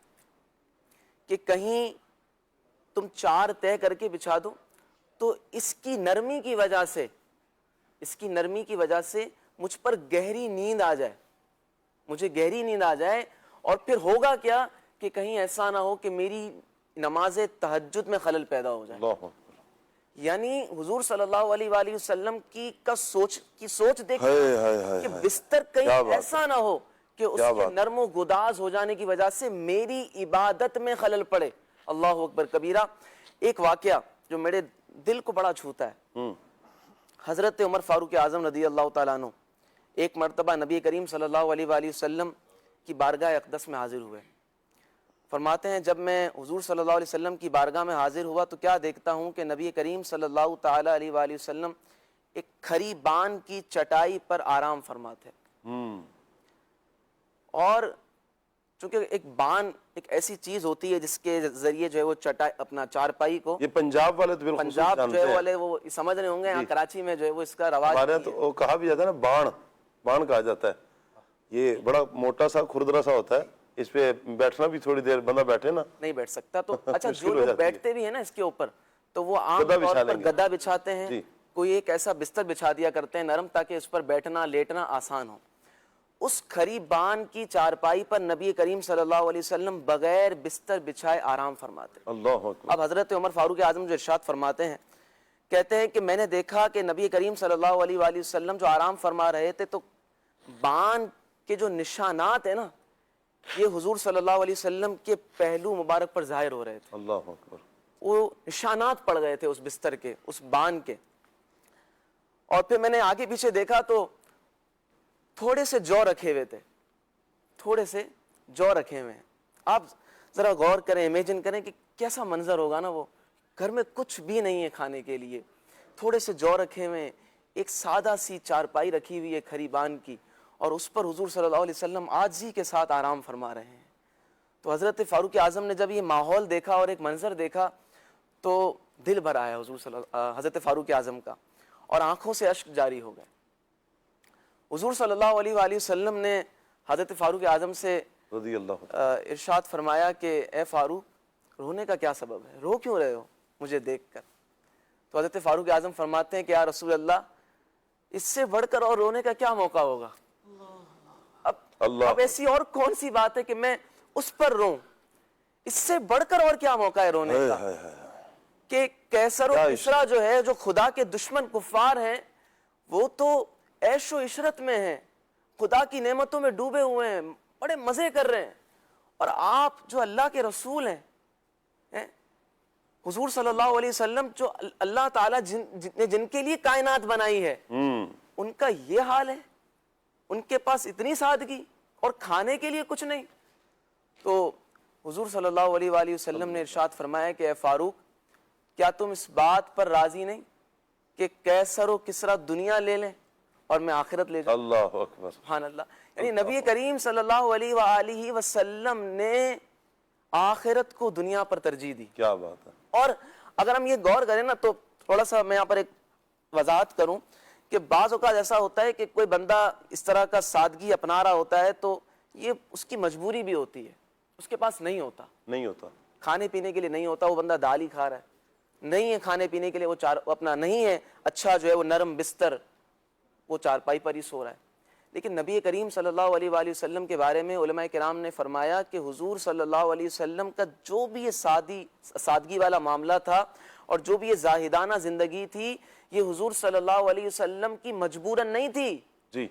کہ کہیں تم 4 طے کر کے بچھا دو تو اس کی نرمی کی وجہ سے مجھ پر گہری نیند آ جائے، مجھے گہری نیند آ جائے، اور پھر ہوگا کیا کہ کہیں ایسا نہ ہو کہ میری نماز تہجد میں خلل پیدا ہو جائے۔ اللہ اکبر۔ یعنی حضور صلی اللہ علیہ وآلہ وسلم کی سوچ دیکھ کہ بستر کہیں ایسا نہ ہو کہ اس کے نرم و گداز ہو جانے کی وجہ سے میری عبادت میں خلل پڑے، اللہ اکبر کبیرہ. ایک واقعہ جو میرے دل کو بڑا چھوتا ہے. حضرت عمر فاروق اعظم رضی اللہ تعالیٰ عنہ ایک مرتبہ نبی کریم صلی اللہ علیہ وآلہ وسلم کی بارگاہ اقدس میں حاضر ہوئے. فرماتے ہیں جب میں حضور صلی اللہ علیہ وسلم کی بارگاہ میں حاضر ہوا تو کیا دیکھتا ہوں کہ نبی کریم صلی اللہ تعالیٰ علیہ وآلہ وسلم ایک کھری بان کی چٹائی پر آرام فرماتے ہیں. اور چونکہ ایک بان ایک ایسی چیز ہوتی ہے جس کے ذریعے جو ہے وہ چٹائی اپنا چارپائی کو, یہ پنجاب والے تو بالخصوص پنجاب جانتے جو ہے ہیں. والے وہ سمجھ رہے ہوں گے, یہاں کراچی میں جو ہے وہ اس کا رواج ہمارے یہاں تو وہ کہا بھی جاتا ہے نا, بان کہا جاتا ہے. یہ بڑا موٹا سا کھردرا سا ہوتا ہے, اس پہ بیٹھنا بھی تھوڑی دیر بندہ بیٹھے نا نہیں بیٹھ سکتا. تو اچھا مشکل جو ہو لوگ جاتی ہے. بیٹھتے بھی ہیں نا اس کے اوپر تو وہ عام گدا طور بچھا پر لیں گے. گدا بچھاتے ہیں, جی. کوئی ایک ایسا بستر بچھا دیا کرتے ہیں نرم تاکہ اس پر بیٹھنا لیٹنا آسان ہو. اس کھری بان کی چارپائی پر نبی کریم صلی اللہ علیہ وسلم بغیر بستر بچھائے آرام فرماتے ہیں. اللہ اکبر. اب حضرت عمر فاروق اعظم جو ارشاد فرماتے ہیں, کہتے ہیں کہ میں نے دیکھا کہ نبی کریم صلی اللہ علیہ وآلہ وسلم جو آرام فرما رہے تھے تو بان کے جو نشانات ہیں نا یہ حضور صلی اللہ علیہ وسلم کے پہلو مبارک پر ظاہر ہو رہے تھے. اللہ اکبر. وہ نشانات پڑ گئے تھے اس بستر کے, اس بان کے. اور پھر میں نے آگے پیچھے دیکھا تو تھوڑے سے جو رکھے ہوئے تھے, تھوڑے سے جو رکھے ہوئے ہیں. آپ ذرا غور کریں, امیجن کریں کہ کیسا منظر ہوگا نا. وہ گھر میں کچھ بھی نہیں ہے کھانے کے لیے, تھوڑے سے جو رکھے ہوئے ہیں, ایک سادہ سی چارپائی رکھی ہوئی ہے کھری بان کی, اور اس پر حضور صلی اللہ علیہ وسلم عاجزی کے ساتھ آرام فرما رہے ہیں. تو حضرت فاروق اعظم نے جب یہ ماحول دیکھا اور ایک منظر دیکھا تو دل بھر آیا حضرت فاروق اعظم کا, اور آنکھوں سے اشک جاری ہو گئے. حضور صلی اللہ علیہ وآلہ وسلم نے حضرت فاروق اعظم سے رضی اللہ ارشاد فرمایا کہ اے فاروق رونے کا کیا سبب ہے, رو کیوں رہے ہو مجھے دیکھ کر؟ تو حضرت فاروق اعظم فرماتے ہیں کہ یا رسول اللہ اس سے بڑھ کر اور رونے کا کیا موقع ہوگا. اب ایسی اور کون سی بات ہے کہ میں اس پر روں, اس سے بڑھ کر اور کیا موقع ہے رونے کا. کہ کیسر و کسرا جو ہے, جو خدا کے دشمن کفار ہیں, وہ تو عیش و عشرت میں ہیں, خدا کی نعمتوں میں ڈوبے ہوئے ہیں, بڑے مزے کر رہے ہیں, اور آپ جو اللہ کے رسول ہیں, حضور صلی اللہ علیہ وسلم جو اللہ تعالیٰ جن کے لیے کائنات بنائی ہے, ان کا یہ حال ہے, ان کے پاس اتنی سادگی اور کھانے کے لیے کچھ نہیں. تو حضور صلی اللہ علیہ وآلہ وسلم نے ارشاد فرمایا کہ اے فاروق کیا تم اس بات پر راضی نہیں کہ کیسر و کسرا دنیا لے لیں اور میں آخرت لے جاؤں؟ اللہ اکبر. سبحان اللہ. یعنی نبی کریم صلی اللہ علیہ وآلہ وسلم نے آخرت کو دنیا پر ترجیح دی. کیا بات ہے. اور اگر ہم یہ غور کریں نا تو تھوڑا سا میں یہاں پر ایک وضاحت کروں کہ بعض اوقات ایسا ہوتا ہے کہ کوئی بندہ اس طرح کا سادگی اپنا رہا ہوتا ہے تو یہ اس کی مجبوری بھی ہوتی ہے, اس کے پاس نہیں ہوتا کھانے پینے کے لیے, نہیں ہوتا, وہ بندہ دال ہی کھا رہا ہے, نہیں ہے کھانے پینے کے لیے, وہ اپنا نہیں ہے اچھا جو ہے وہ نرم بستر, وہ چارپائی پر ہی سو رہا ہے. لیکن نبی کریم صلی اللہ علیہ وآلہ وسلم کے بارے میں علماء کرام نے فرمایا کہ حضور صلی اللہ علیہ وسلم کا جو بھی یہ سادگی والا معاملہ تھا اور جو بھی یہ زاہدانہ زندگی تھی, یہ حضور صلی اللہ علیہ وسلم کی مجبوراً نہیں تھی. جی.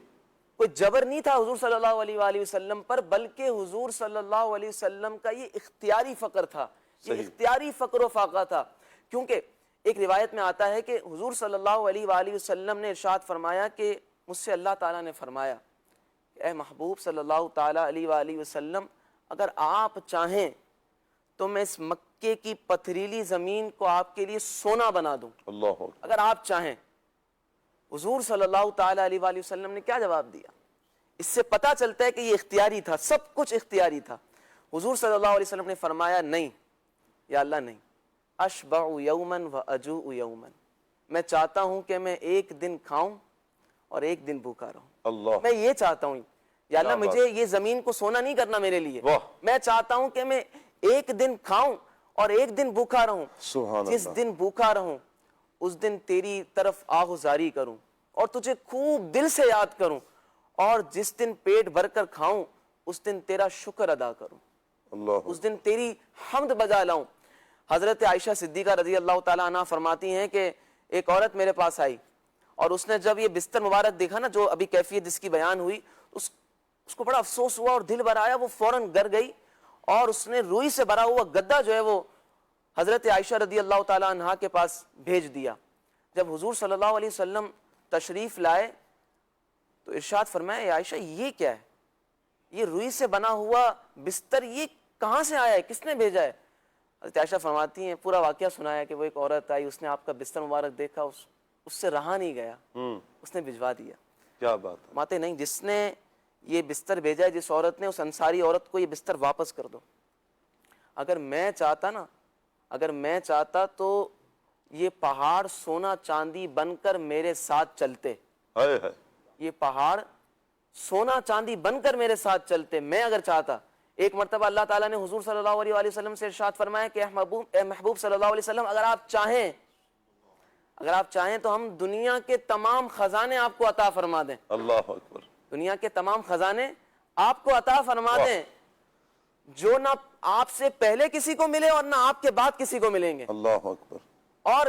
کوئی جبر نہیں تھا حضور صلی اللہ علیہ وآلہ وسلم پر, بلکہ حضور صلی اللہ علیہ وسلم کا یہ اختیاری فقر تھا, یہ اختیاری فقر و فاقہ تھا. کیونکہ ایک روایت میں آتا ہے کہ حضور صلی اللہ علیہ وآلہ وسلم نے ارشاد فرمایا کہ مجھ سے اللہ تعالیٰ نے فرمایا اے محبوب صلی اللہ تعالیٰ علیہ وآلہ وسلم اگر آپ چاہیں تو میں اس مکے کی پتھریلی زمین کو آپ کے لیے سونا بنا دوں. اللہ اگر آپ چاہیں. حضور صلی اللہ تعالیٰ علیہ وآلہ وسلم نے کیا جواب دیا؟ اس سے پتہ چلتا ہے کہ یہ اختیاری تھا, سب کچھ اختیاری تھا. حضور صلی اللہ علیہ وسلم نے فرمایا نہیں یا اللہ نہیں, اشبع یومن و اجوع یومن, میں چاہتا ہوں کہ میں ایک دن کھاؤں اور ایک دن بھوکا رہوں. اللہ, میں یہ چاہتا ہوں یا اللہ مجھے یہ زمین کو سونا نہیں کرنا میرے لیے, میں چاہتا ہوں کہ میں ایک دن کھاؤں اور ایک دن بھوکا رہوں. جس دن بھوکا رہوں اس دن تیری طرف آہوزاری کروں اور تجھے خوب دل سے یاد کروں, اور جس دن پیٹ بھر کر کھاؤں اس دن تیرا شکر ادا کروں, اس دن تیری حمد بجا لاؤں. حضرت عائشہ صدیقہ رضی اللہ تعالیٰ عنہ فرماتی ہیں کہ ایک عورت میرے پاس آئی اور اس نے جب یہ بستر مبارک دیکھا نا, جو ابھی کیفیت جس کی بیان ہوئی, اس کو بڑا افسوس ہوا اور دل بھر آیا. وہ فوراً گھر گئی اور اس نے روئی سے بھرا ہوا گدا جو ہے وہ حضرت عائشہ رضی اللہ تعالیٰ عنہا کے پاس بھیج دیا. جب حضور صلی اللہ علیہ وسلم تشریف لائے تو ارشاد فرمایا, اے عائشہ یہ کیا ہے, یہ روئی سے بنا ہوا بستر یہ کہاں سے آیا ہے, کس نے بھیجا ہے؟ حضرت عائشہ فرماتی ہیں, پورا واقعہ سنایا کہ وہ ایک عورت آئی, اس نے آپ کا بستر مبارک دیکھا, اس سے رہا نہیں گیا, اس نے بھجوا دیا. کیا بات ہے. ماتے نہیں, جس نے یہ بستر بھیجا ہے, جس عورت نے, اس انصاری عورت کو یہ بستر واپس کر دو. اگر میں چاہتا تو یہ پہاڑ سونا چاندی بن کر میرے ساتھ چلتے. ہائے ہائے. یہ پہاڑ سونا چاندی بن کر میرے ساتھ چلتے, میں اگر چاہتا. ایک مرتبہ اللہ تعالیٰ نے حضور صلی اللہ علیہ وسلم سے ارشاد فرمایا کہ اے محبوب صلی اللہ علیہ وسلم, اگر آپ چاہیں تو ہم دنیا کے تمام خزانے آپ کو عطا فرما دیں. اللہ اکبر. دنیا کے تمام خزانے آپ کو عطا فرما دیں, جو نہ آپ سے پہلے کسی کو ملے اور نہ آپ کے بعد کسی کو ملیں گے. اللہ اکبر. اور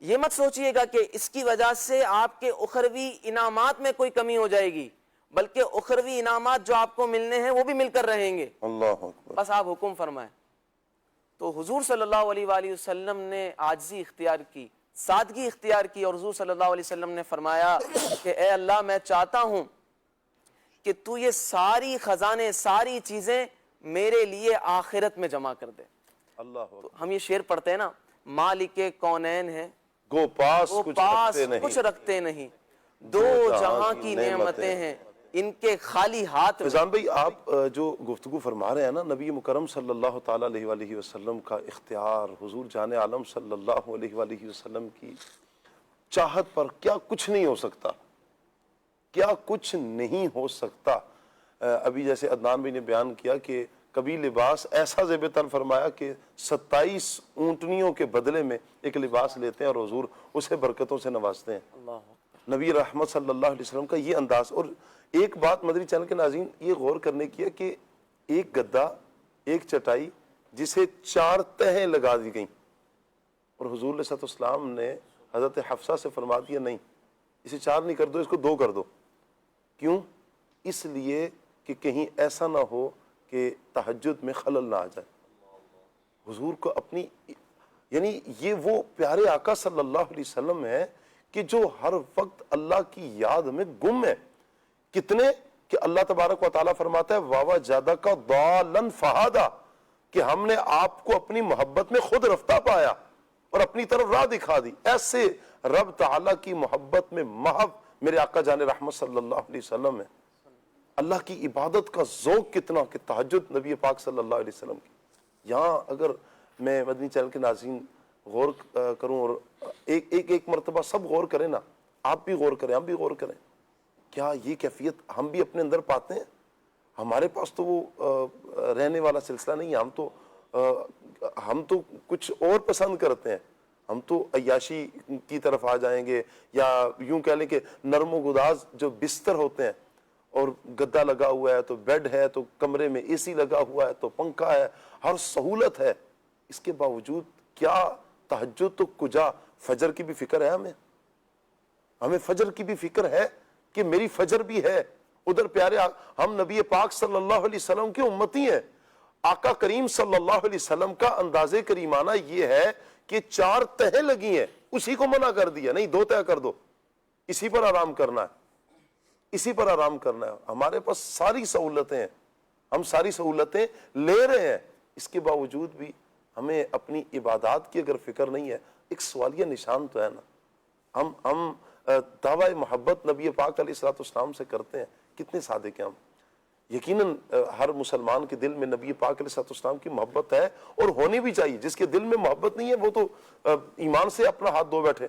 یہ مت سوچئے گا کہ اس کی وجہ سے آپ کے اخروی انعامات میں کوئی کمی ہو جائے گی, بلکہ اخروی انعامات جو آپ کو ملنے ہیں وہ بھی مل کر رہیں گے. اللہ اکبر. بس آپ حکم فرمائیں. تو حضور صلی اللہ علیہ وآلہ وسلم نے عاجزی اختیار کی, سادگی اختیار کی, اور حضور صلی اللہ علیہ وسلم نے فرمایا کہ اے اللہ, میں چاہتا ہوں کہ تو یہ ساری خزانے, ساری چیزیں میرے لیے آخرت میں جمع کر دے. اللہ اکبر. ہم یہ شعر پڑھتے ہیں نا, مالک کونین ہے گو پاس کچھ رکھتے نہیں, دو جہاں کی نعمتیں ہیں ان کے خالی ہاتھ میں. فیضان بھائی, آپ جو گفتگو فرما رہے ہیں نا, نبی مکرم صلی اللہ تعالیٰ علیہ وآلہ وسلم کا اختیار, حضور جان عالم صلی اللہ علیہ وآلہ وسلم کی چاہت پر کیا کچھ نہیں ہو سکتا, کیا کچھ نہیں ہو سکتا. ابھی جیسے عدنان بھائی نے بیان کیا کہ کبھی لباس ایسا زیب تن فرمایا کہ 27 اونٹنیوں کے بدلے میں ایک لباس لیتے ہیں اور حضور اسے برکتوں سے نوازتے ہیں. نبی رحمت صلی اللہ علیہ وسلم کا یہ انداز. اور ایک بات مدری چینل کے ناظرین یہ غور کرنے کی ہے کہ ایک گدا, ایک چٹائی جسے 4 تہیں لگا دی گئیں, اور حضور علیہ السلام نے حضرت حفصہ سے فرما دیا نہیں, اسے 4 نہیں کر دو, اس کو 2 کر دو. کیوں؟ اس لیے کہ کہیں ایسا نہ ہو کہ تہجد میں خلل نہ آ جائے. حضور کو اپنی, یعنی یہ وہ پیارے آقا صلی اللہ علیہ وسلم ہے کہ جو ہر وقت اللہ کی یاد میں گم ہے. کتنے کہ اللہ تبارک و تعالیٰ فرماتا ہے وَوَجَدَكَ ضَالًّا فَهَدَىٰ, کہ ہم نے آپ کو اپنی محبت میں خود رفتہ پایا اور اپنی طرف راہ دکھا دی. ایسے رب تعالیٰ کی محبت میں محو میرے آقا جان رحمت صلی اللہ علیہ وسلم ہے. اللہ کی عبادت کا ذوق کتنا کہ تہجد نبی پاک صلی اللہ علیہ وسلم کی. یہاں اگر میں مدنی چینل کے ناظرین غور کروں, اور ایک مرتبہ سب غور کریں نا, آپ بھی غور کریں, ہم بھی غور کریں, کیا یہ کیفیت ہم بھی اپنے اندر پاتے ہیں؟ ہمارے پاس تو وہ رہنے والا سلسلہ نہیں ہے. ہم تو کچھ اور پسند کرتے ہیں. ہم تو عیاشی کی طرف آ جائیں گے, یا یوں کہہ لیں کہ نرم و گداز جو بستر ہوتے ہیں, اور گدا لگا ہوا ہے تو بیڈ ہے تو کمرے میں اے سی لگا ہوا ہے تو پنکھا ہے, ہر سہولت ہے. اس کے باوجود کیا تہجد تو کجا, فجر کی بھی فکر ہے ہمیں فجر کی بھی فکر ہے کہ میری فجر بھی ہے. ادھر پیارے ہم نبی پاک صلی اللہ علیہ وسلم کی امتی ہیں. آقا کریم صلی اللہ علیہ وسلم کا انداز کریمانہ یہ ہے کہ 4 تہیں لگی ہیں, اسی کو منع کر دیا نہیں 2 تہہ کر دو, اسی پر آرام کرنا ہے, اسی پر آرام کرنا ہے. ہمارے پاس ساری سہولتیں ہیں, ہم ساری سہولتیں لے رہے ہیں, اس کے باوجود بھی ہمیں اپنی عبادات کی اگر فکر نہیں ہے. ایک سوالیہ نشان تو ہے نا, ہم دعوی محبت نبی پاک علیہ السلام سے کرتے ہیں, کتنے صادق ہیں ہم. یقیناً ہر مسلمان کے دل میں نبی پاک علیہ السلام کی محبت ہے, اور ہونی بھی چاہیے. جس کے دل میں محبت نہیں ہے وہ تو ایمان سے اپنا ہاتھ دھو بیٹھے.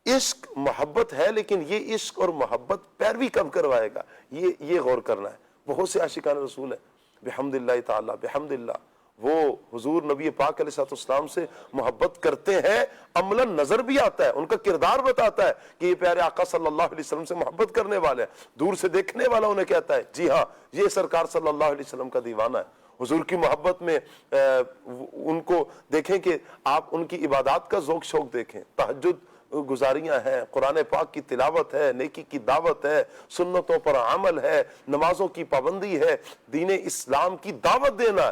عشق محبت ہے, لیکن یہ عشق اور محبت پیروی کب کروائے گا, یہ غور کرنا ہے. بہت سے عاشقان رسول ہیں بحمد اللہ تعالی, بحمد اللہ, وہ حضور نبی پاک علیہ السلام سے محبت کرتے ہیں, عملاً نظر بھی آتا ہے, ان کا کردار بتاتا ہے کہ یہ پیارے آقا صلی اللہ علیہ وسلم سے محبت کرنے والے ہیں. دور سے دیکھنے والا انہیں کہتا ہے جی ہاں یہ سرکار صلی اللہ علیہ وسلم کا دیوانہ ہے. حضور کی محبت میں ان کو دیکھیں کہ آپ ان کی عبادات کا ذوق شوق دیکھیں. تہجد گزاریاں ہیں, قرآن پاک کی تلاوت ہے, نیکی کی دعوت ہے, سنتوں پر عمل ہے, نمازوں کی پابندی ہے, دین اسلام کی دعوت دینا ہے.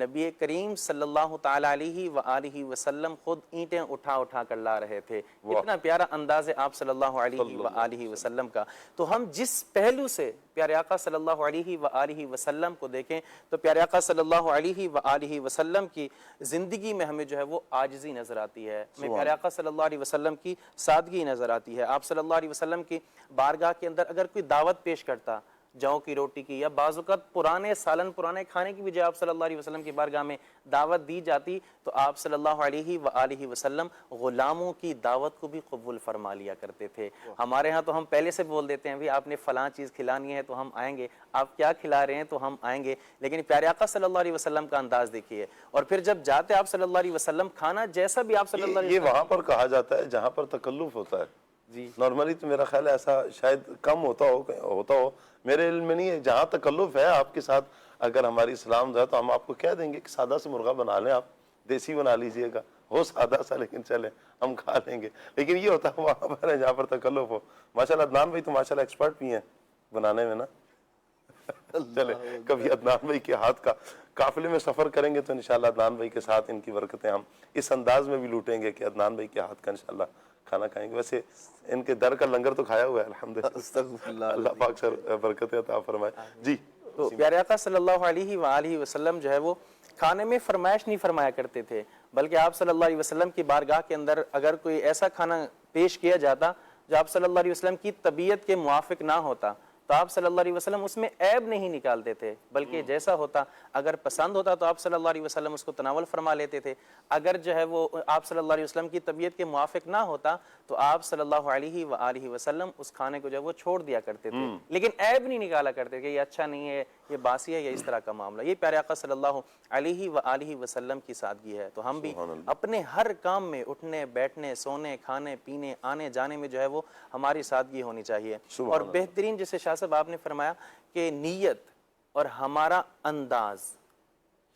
نبی کریم صلی اللہ تعالیٰ علیہ وآلہ وسلم خود اینٹیں اٹھا اٹھا کر لا رہے تھے. اتنا پیارا انداز ہے آپ صلی اللہ علیہ وآلہ وسلم کا. تو ہم جس پہلو سے پیارے آقا صلی اللہ علیہ وآلہ وسلم کو دیکھیں تو پیارے آقا صلی اللہ علیہ وآلہ وسلم کی زندگی میں ہمیں جو ہے وہ عاجزی نظر آتی ہے. ہمیں پیارے آقا صلی اللہ علیہ وسلم کی سادگی نظر آتی ہے. آپ صلی اللہ علیہ وسلم کی بارگاہ کے اندر اگر کوئی دعوت پیش کرتا جاؤ کی روٹی کی یا بعض اوقات پرانے سالن پرانے کھانے کی بھی جو آپ صلی اللہ علیہ وسلم کی بارگاہ میں دعوت دی جاتی تو آپ صلی اللہ علیہ وآلہ وسلم غلاموں کی دعوت کو بھی قبول فرما لیا کرتے تھے. ہمارے ہاں تو ہم پہلے سے بول دیتے ہیں آپ نے فلاں چیز کھلانی ہے تو ہم آئیں گے, آپ کیا کھلا رہے ہیں تو ہم آئیں گے. لیکن پیارے آقا صلی اللہ علیہ وسلم کا انداز دیکھیے, اور پھر جب جاتے آپ صلی اللہ علیہ وسلم کھانا جیسا بھی آپ صلی اللہ علیہ یہ وسلم وہاں پر کہا جاتا ہے جہاں پر تکلف ہوتا ہے. جی نارملی تو میرا خیال ہے ایسا شاید کم ہوتا ہو, میرے علم میں نہیں ہے. جہاں تکلف ہے آپ کے ساتھ اگر ہماری سلام ہے تو ہم آپ کو کہہ دیں گے کہ سادہ سے مرغا بنا لیں, آپ دیسی بنا لیجئے گا, ہو سادہ سا لیکن چلیں ہم کھا لیں گے. لیکن یہ ہوتا ہے وہاں پر ہے جہاں پر تکلف ہو. ماشاءاللہ عدنان بھائی تو ماشاءاللہ ایکسپرٹ بھی ہیں بنانے میں نا. چلیں کبھی عدنان بھائی کے ہاتھ کا قافلے میں سفر کریں گے تو انشاءاللہ عدنان بھائی کے ساتھ ان کی برکتیں ہم اس انداز میں بھی لوٹیں گے کہ عدنان بھائی کے ہاتھ کا انشاءاللہ کھانا کھائیں گے. ویسے ان کے در کا لنگر تو کھایا ہوا ہے الحمدللہ, اللہ پاک سر برکتیں عطا فرمائے. جی تو پیارے آقا صلی اللہ علیہ وآلہ وسلم جو ہے وہ کھانے میں فرمائش نہیں فرمایا کرتے تھے, بلکہ آپ صلی اللہ علیہ وسلم کی بارگاہ کے اندر اگر کوئی ایسا کھانا پیش کیا جاتا جو آپ صلی اللہ علیہ وسلم کی طبیعت کے موافق نہ ہوتا تو آپ صلی اللہ علیہ وسلم اس میں عیب نہیں نکالتے تھے, بلکہ جیسا ہوتا اگر پسند ہوتا تو آپ صلی اللہ علیہ وسلم اس کو تناول فرما لیتے تھے. اگر جو ہے وہ آپ صلی اللہ علیہ وسلم کی طبیعت کے موافق نہ ہوتا تو آپ صلی اللہ علیہ وآلہ وسلم اس کھانے کو جو ہے وہ چھوڑ دیا کرتے تھے, لیکن عیب نہیں نکالا کرتے کہ یہ اچھا نہیں ہے, یہ باسی ہے, یا اس طرح کا معاملہ. یہ پیارے آقا صلی اللہ علیہ وآلہ وسلم کی سادگی ہے. تو ہم بھی اپنے ہر کام میں اٹھنے بیٹھنے سونے کھانے پینے آنے جانے میں جو ہے وہ ہماری سادگی ہونی چاہیے. اور بہترین جیسے شاہ صاحب آپ نے فرمایا کہ نیت اور ہمارا انداز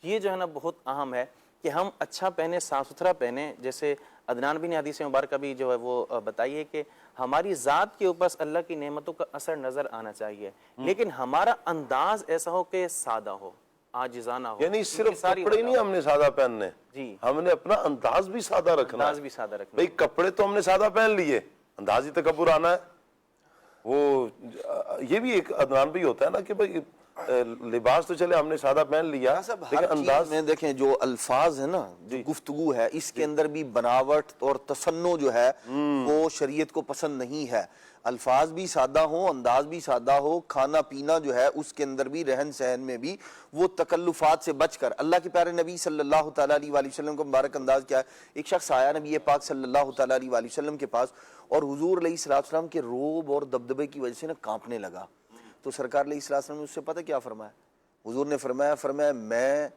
یہ جو ہے نا بہت اہم ہے کہ ہم اچھا پہنے صاف ستھرا پہنے. جیسے عدنان بھی نے حدیث مبارکہ بھی جو ہے وہ بتائیے کہ ہماری ذات کے اوپر اللہ کی نعمتوں کا اثر نظر آنا چاہیے, لیکن ہمارا انداز ایسا ہو کہ سادہ ہو, عاجزانہ ہو. یعنی صرف کپڑے نہیں ہم نے سادہ پہننے, جی ہم نے اپنا انداز بھی سادہ رکھنا. انداز بھی سادہ رکھنا. بھئی کپڑے تو ہم نے سادہ پہن لیے, انداز ہی تکبر آنا ہے. وہ یہ بھی ایک عدنان بھی ہوتا ہے نا کہ بھئی لباس تو چلے ہم نے سادہ پہن لیا لیکن انداز میں دیکھیں جو الفاظ ہے نا جو گفتگو ہے اس کے اندر بھی بناوٹ اور تصنع جو ہے وہ شریعت کو پسند نہیں ہے. الفاظ بھی سادہ ہوں, انداز بھی سادہ ہو, کھانا پینا جو ہے اس کے اندر بھی رہن سہن میں بھی وہ تکلفات سے بچ کر. اللہ کے پیارے نبی صلی اللہ تعالیٰ علیہ وآلہ وسلم کا مبارک انداز کیا ہے. ایک شخص آیا نبی پاک صلی اللہ تعالیٰ علیہ وآلہ وسلم کے پاس اور حضور علیہ السلام کے روب اور دبدبے کی وجہ سے نا کانپنے لگا. تو سرکار علیہ السلام نے اس سے پتہ کیا فرمایا؟ حضور نے فرمایا میں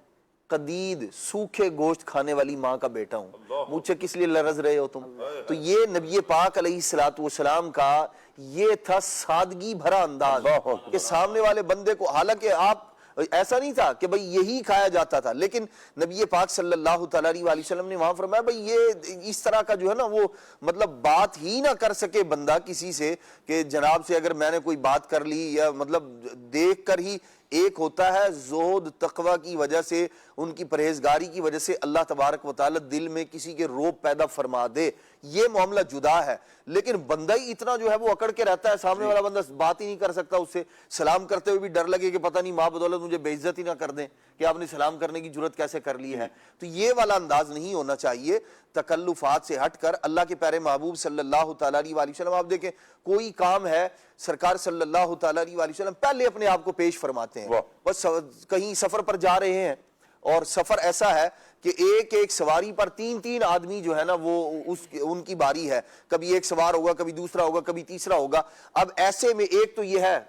قدید سوکھے گوشت کھانے والی ماں کا بیٹا ہوں, مجھ سے کس لیے لرز رہے ہو تم؟ تو یہ نبی پاک علیہ السلام کا یہ تھا سادگی بھرا انداز کہ سامنے والے بندے کو, حالانکہ آپ ایسا نہیں تھا کہ بھئی یہی کھایا جاتا تھا, لیکن نبی پاک صلی اللہ تعالیٰ علیہ وسلم نے وہاں فرمایا بھئی یہ اس طرح کا جو ہے نا وہ مطلب بات ہی نہ کر سکے بندہ کسی سے کہ جناب سے اگر میں نے کوئی بات کر لی یا مطلب دیکھ کر ہی. ایک ہوتا ہے زہد تقوی کی وجہ سے, ان کی پرہیزگاری کی وجہ سے اللہ تبارک و تعالی دل میں کسی کے روب پیدا فرما دے, یہ معاملہ جدا ہے. لیکن بندہ ہی اتنا جو ہے وہ اکڑ کے رہتا ہے, سامنے والا بندہ بات ہی نہیں کر سکتا, اس سے سلام کرتے ہوئے بھی ڈر لگے کہ پتہ نہیں ماں بدولت مجھے بے عزت ہی نہ کر دیں کہ آپ نے سلام کرنے کی جرت کیسے کر لی ہے. تو یہ والا انداز نہیں ہونا چاہیے. تکلفات سے ہٹ کر اللہ کے پیارے محبوب صلی اللہ تعالیٰ علیہ وآلہ وسلم, آپ دیکھیں کوئی کام ہے سرکار صلی اللہ تعالیٰ علیہ وآلہ وسلم پہلے اپنے آپ کو پیش فرماتے ہیں. بس کہیں سفر پر جا رہے ہیں اور سفر ایسا ہے کہ ایک ایک سواری پر تین آدمی جو ہے نا وہ ان کی باری ہے, کبھی ایک سوار ہوگا, کبھی دوسرا ہوگا, کبھی تیسرا ہوگا. اب ایسے میں ایک تو یہ ہے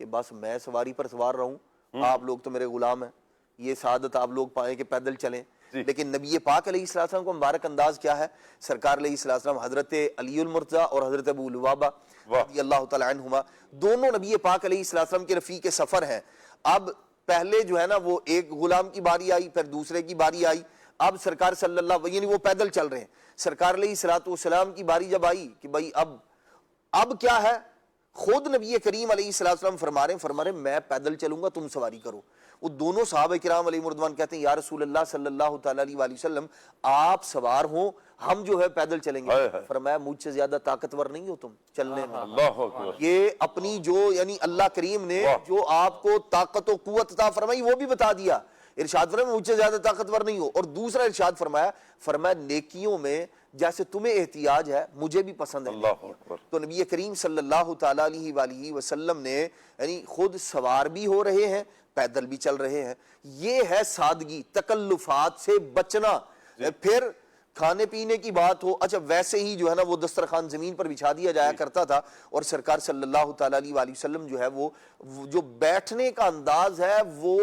کہ بس میں سواری پر سوار رہوں, آپ لوگ تو میرے غلام ہیں, یہ سعادت آپ لوگ پائیں کہ پیدل چلیں. لیکن نبی پاک علیہ السلام کو مبارک انداز کیا ہے؟ سرکار علیہ السلام حضرت علی المرتضیٰ اور حضرت ابو لبابہ رضی اللہ تعالیٰ عنہما دونوں نبی پاک علیہ السلام کے رفیق سفر ہیں. اب پہلے جو ہے نا وہ ایک غلام کی باری آئی, پھر دوسرے کی باری آئی, اب سرکار صلی اللہ یعنی وہ پیدل چل رہے ہیں. سرکار علیہ السلام کی باری جب آئی کہ بھائی اب کیا ہے, خود نبی کریم علیہ السلام فرما رہے ہیں میں پیدل چلوں گا تم سواری کرو. وہ دونوں صحابہ کرام علیہ مردوان کہتے ہیں یا رسول اللہ صلی اللہ تعالیٰ علیہ وآلہ وسلم آپ سوار ہوں ہم جو ہے پیدل چلیں گے. فرمایا مجھ سے زیادہ طاقتور نہیں ہو تم چلنے میں. اللہ اکبر. یہ اپنی جو یعنی اللہ کریم نے جو آپ کو طاقت و قوت عطا فرمائی وہ بھی بتا دیا. ارشاد فرمایا مجھ سے زیادہ طاقتور نہیں ہو. اور دوسرا ارشاد فرمایا نیکیوں میں جیسے تمہیں احتیاج ہے مجھے بھی پسند ہے. اللہ اکبر. تو نبی کریم صلی اللہ تعالیٰ علیہ وآلہ وسلم نے یعنی خود سوار بھی ہو رہے ہیں پیدل بھی چل رہے ہیں. یہ ہے سادگی, تکلفات سے بچنا. پھر کھانے پینے کی بات ہو, اچھا ویسے ہی جو ہے نا وہ دسترخوان زمین پر بچھا دیا جایا کرتا تھا, اور سرکار صلی اللہ تعالیٰ علیہ وآلہ وسلم جو ہے وہ جو بیٹھنے کا انداز ہے وہ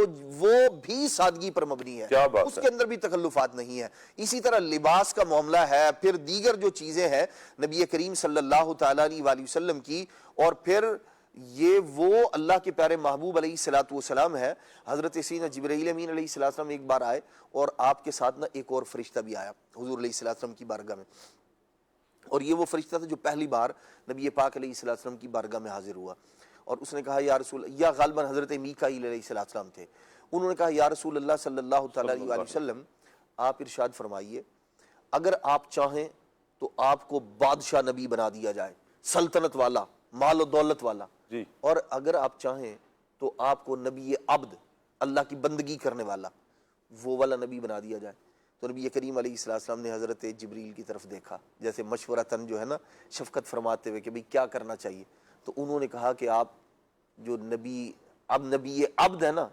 بھی سادگی پر مبنی ہے, اس کے اندر بھی تکلفات نہیں ہے. اسی طرح لباس کا معاملہ ہے, پھر دیگر جو چیزیں ہیں نبی کریم صلی اللہ تعالیٰ علیہ وآلہ وسلم کی. اور پھر یہ وہ اللہ کے پیارے محبوب علیہ السلام ہے. حضرت سیدنا جبرائیل امین علیہ السلام ایک بار آئے اور آپ کے ساتھ نا ایک اور فرشتہ بھی آیا حضور علیہ السلام کی بارگاہ میں, اور یہ وہ فرشتہ تھا جو پہلی بار نبی پاک علیہ السلام کی بارگاہ میں حاضر ہوا. اور اس نے کہا یا رسول, یا غالباً حضرت میکائیل علیہ السلام تھے, انہوں نے کہا یا رسول اللہ صلی اللہ تعالیٰ علیہ وسلم آپ ارشاد فرمائیے اگر آپ چاہیں تو آپ کو بادشاہ نبی بنا دیا جائے, سلطنت والا, مال و دولت والا, اور اگر آپ چاہیں تو آپ کو نبی عبد, اللہ کی بندگی کرنے والا, وہ والا نبی بنا دیا جائے. تو نبی کریم علیہ السلام نے حضرت جبریل کی طرف دیکھا جیسے مشورتاً جو ہے نا شفقت فرماتے ہوئے کہ بھئی کیا کرنا چاہیے. تو انہوں نے کہا کہ آپ جو نبی عبد ہے نا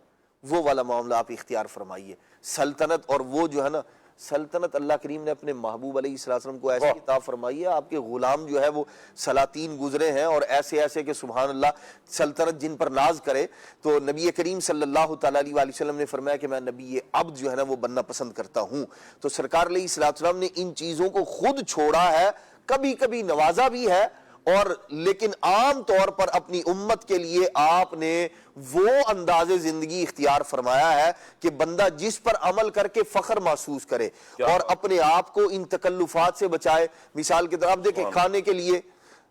وہ والا معاملہ آپ اختیار فرمائیے. سلطنت, اور وہ جو ہے نا سلطنت اللہ کریم نے اپنے محبوب علیہ السلام کو ایسی عطا فرمائی ہے, آپ کے غلام جو ہے وہ سلاطین گزرے ہیں اور ایسے ایسے کہ سبحان اللہ سلطنت جن پر ناز کرے. تو نبی کریم صلی اللہ تعالیٰ علیہ وآلہ وسلم نے فرمایا کہ میں نبی عبد جو ہے نا وہ بننا پسند کرتا ہوں. تو سرکار علیہ السلام نے ان چیزوں کو خود چھوڑا ہے, کبھی کبھی نوازا بھی ہے, اور لیکن عام طور پر اپنی امت کے لیے آپ نے وہ انداز زندگی اختیار فرمایا ہے کہ بندہ جس پر عمل کر کے فخر محسوس کرے اور اپنے آپ کو ان تکلفات سے بچائے. مثال کے طور آپ دیکھیں کھانے کے لیے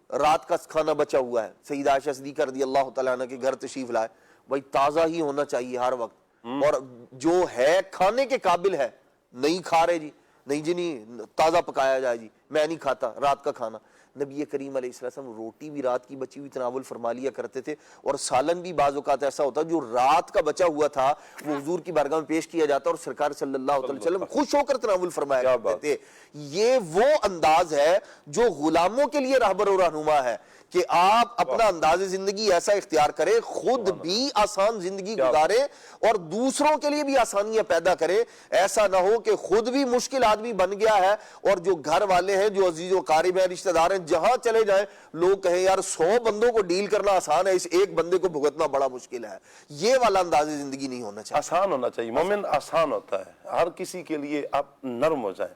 رات کا کھانا بچا ہوا ہے, سیدہ عائشہ صدیقہ رضی اللہ تعالیٰ عنہ کے گھر تشریف لائے, بھائی تازہ ہی ہونا چاہیے ہر وقت, اور جو ہے کھانے کے قابل ہے نہیں کھا رہے جی, نہیں جی نہیں تازہ پکایا جائے جی, میں نہیں کھاتا رات کا کھانا. نبی کریم علیہ السلام روٹی بھی رات کی بچی ہوئی تناول فرما لیا کرتے تھے, اور سالن بھی بعض اوقات ایسا ہوتا جو رات کا بچا ہوا تھا وہ حضور کی بارگاہ میں پیش کیا جاتا اور سرکار صلی اللہ علیہ وسلم خوش ہو کر تناول فرمایا کرتے تھے. یہ وہ انداز ہے جو غلاموں کے لیے رہبر و رہنما ہے کہ آپ اپنا انداز زندگی ایسا اختیار کریں, خود بھی آسان زندگی گزارے اور دوسروں کے لیے بھی آسانیاں پیدا کرے. ایسا نہ ہو کہ خود بھی مشکل آدمی بن گیا ہے اور جو گھر والے ہیں, جو عزیز و قارب ہیں, رشتہ دار ہیں, جہاں چلے جائیں لوگ کہیں یار 100 بندوں کو ڈیل کرنا آسان ہے, اس ایک بندے کو بھگتنا بڑا مشکل ہے. یہ والا انداز زندگی نہیں ہونا چاہیے. آسان ہونا چاہیے. مومن آسان ہوتا ہے, ہر کسی کے لیے آپ نرم ہو جائیں,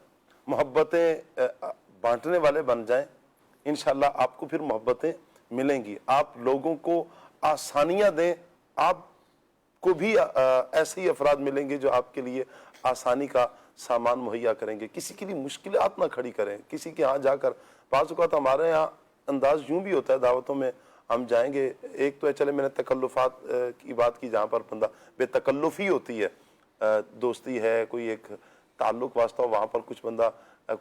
محبتیں بانٹنے والے بن جائیں, انشاءاللہ آپ کو پھر محبتیں ملیں گی. آپ لوگوں کو آسانیاں دیں, آپ کو بھی ایسے ہی افراد ملیں گے جو آپ کے لیے آسانی کا سامان مہیا کریں گے. کسی کے لیے مشکلات نہ کھڑی کریں. کسی کے ہاں جا کر بعض اوقات ہمارے ہاں انداز یوں بھی ہوتا ہے, دعوتوں میں ہم جائیں گے, ایک تو ہے چلے میں نے تکلفات کی بات کی جہاں پر بندہ بے تکلفی ہوتی ہے, دوستی ہے, کوئی ایک تعلق واسطہ ہو, وہاں پر کچھ بندہ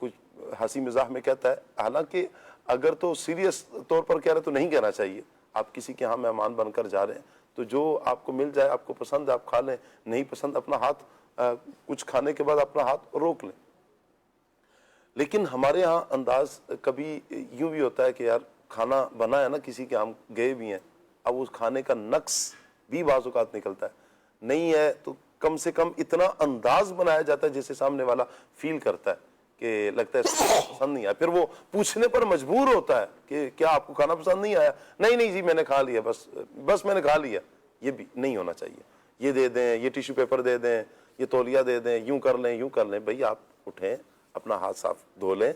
کچھ ہنسی مزاح میں کہتا ہے, حالانکہ اگر تو سیریس طور پر کہہ رہے تو نہیں کہنا چاہیے. آپ کسی کے ہاں مہمان بن کر جا رہے ہیں تو جو آپ کو مل جائے, آپ کو پسند ہے آپ کھا لیں, نہیں پسند اپنا ہاتھ کچھ کھانے کے بعد اپنا ہاتھ روک لیں. لیکن ہمارے ہاں انداز کبھی یوں بھی ہوتا ہے کہ یار کھانا بنا ہے نا, کسی کے ہم گئے بھی ہیں, اب اس کھانے کا نقص بھی بعض اوقات نکلتا ہے, نہیں ہے تو کم سے کم اتنا انداز بنایا جاتا ہے جس سے سامنے والا فیل کرتا ہے کہ لگتا ہے پسند نہیں آیا. پھر وہ پوچھنے پر مجبور ہوتا ہے کہ کیا آپ کو کھانا پسند نہیں آیا, نہیں جی میں نے کھا لیا, بس میں نے کھا لیا. یہ بھی نہیں ہونا چاہیے. یہ دے دیں, یہ ٹیشو پیپر دے دیں, یہ تولیہ دے دیں, یوں کر لیں. بھئی آپ اٹھیں, اپنا ہاتھ صاف دھو لیں,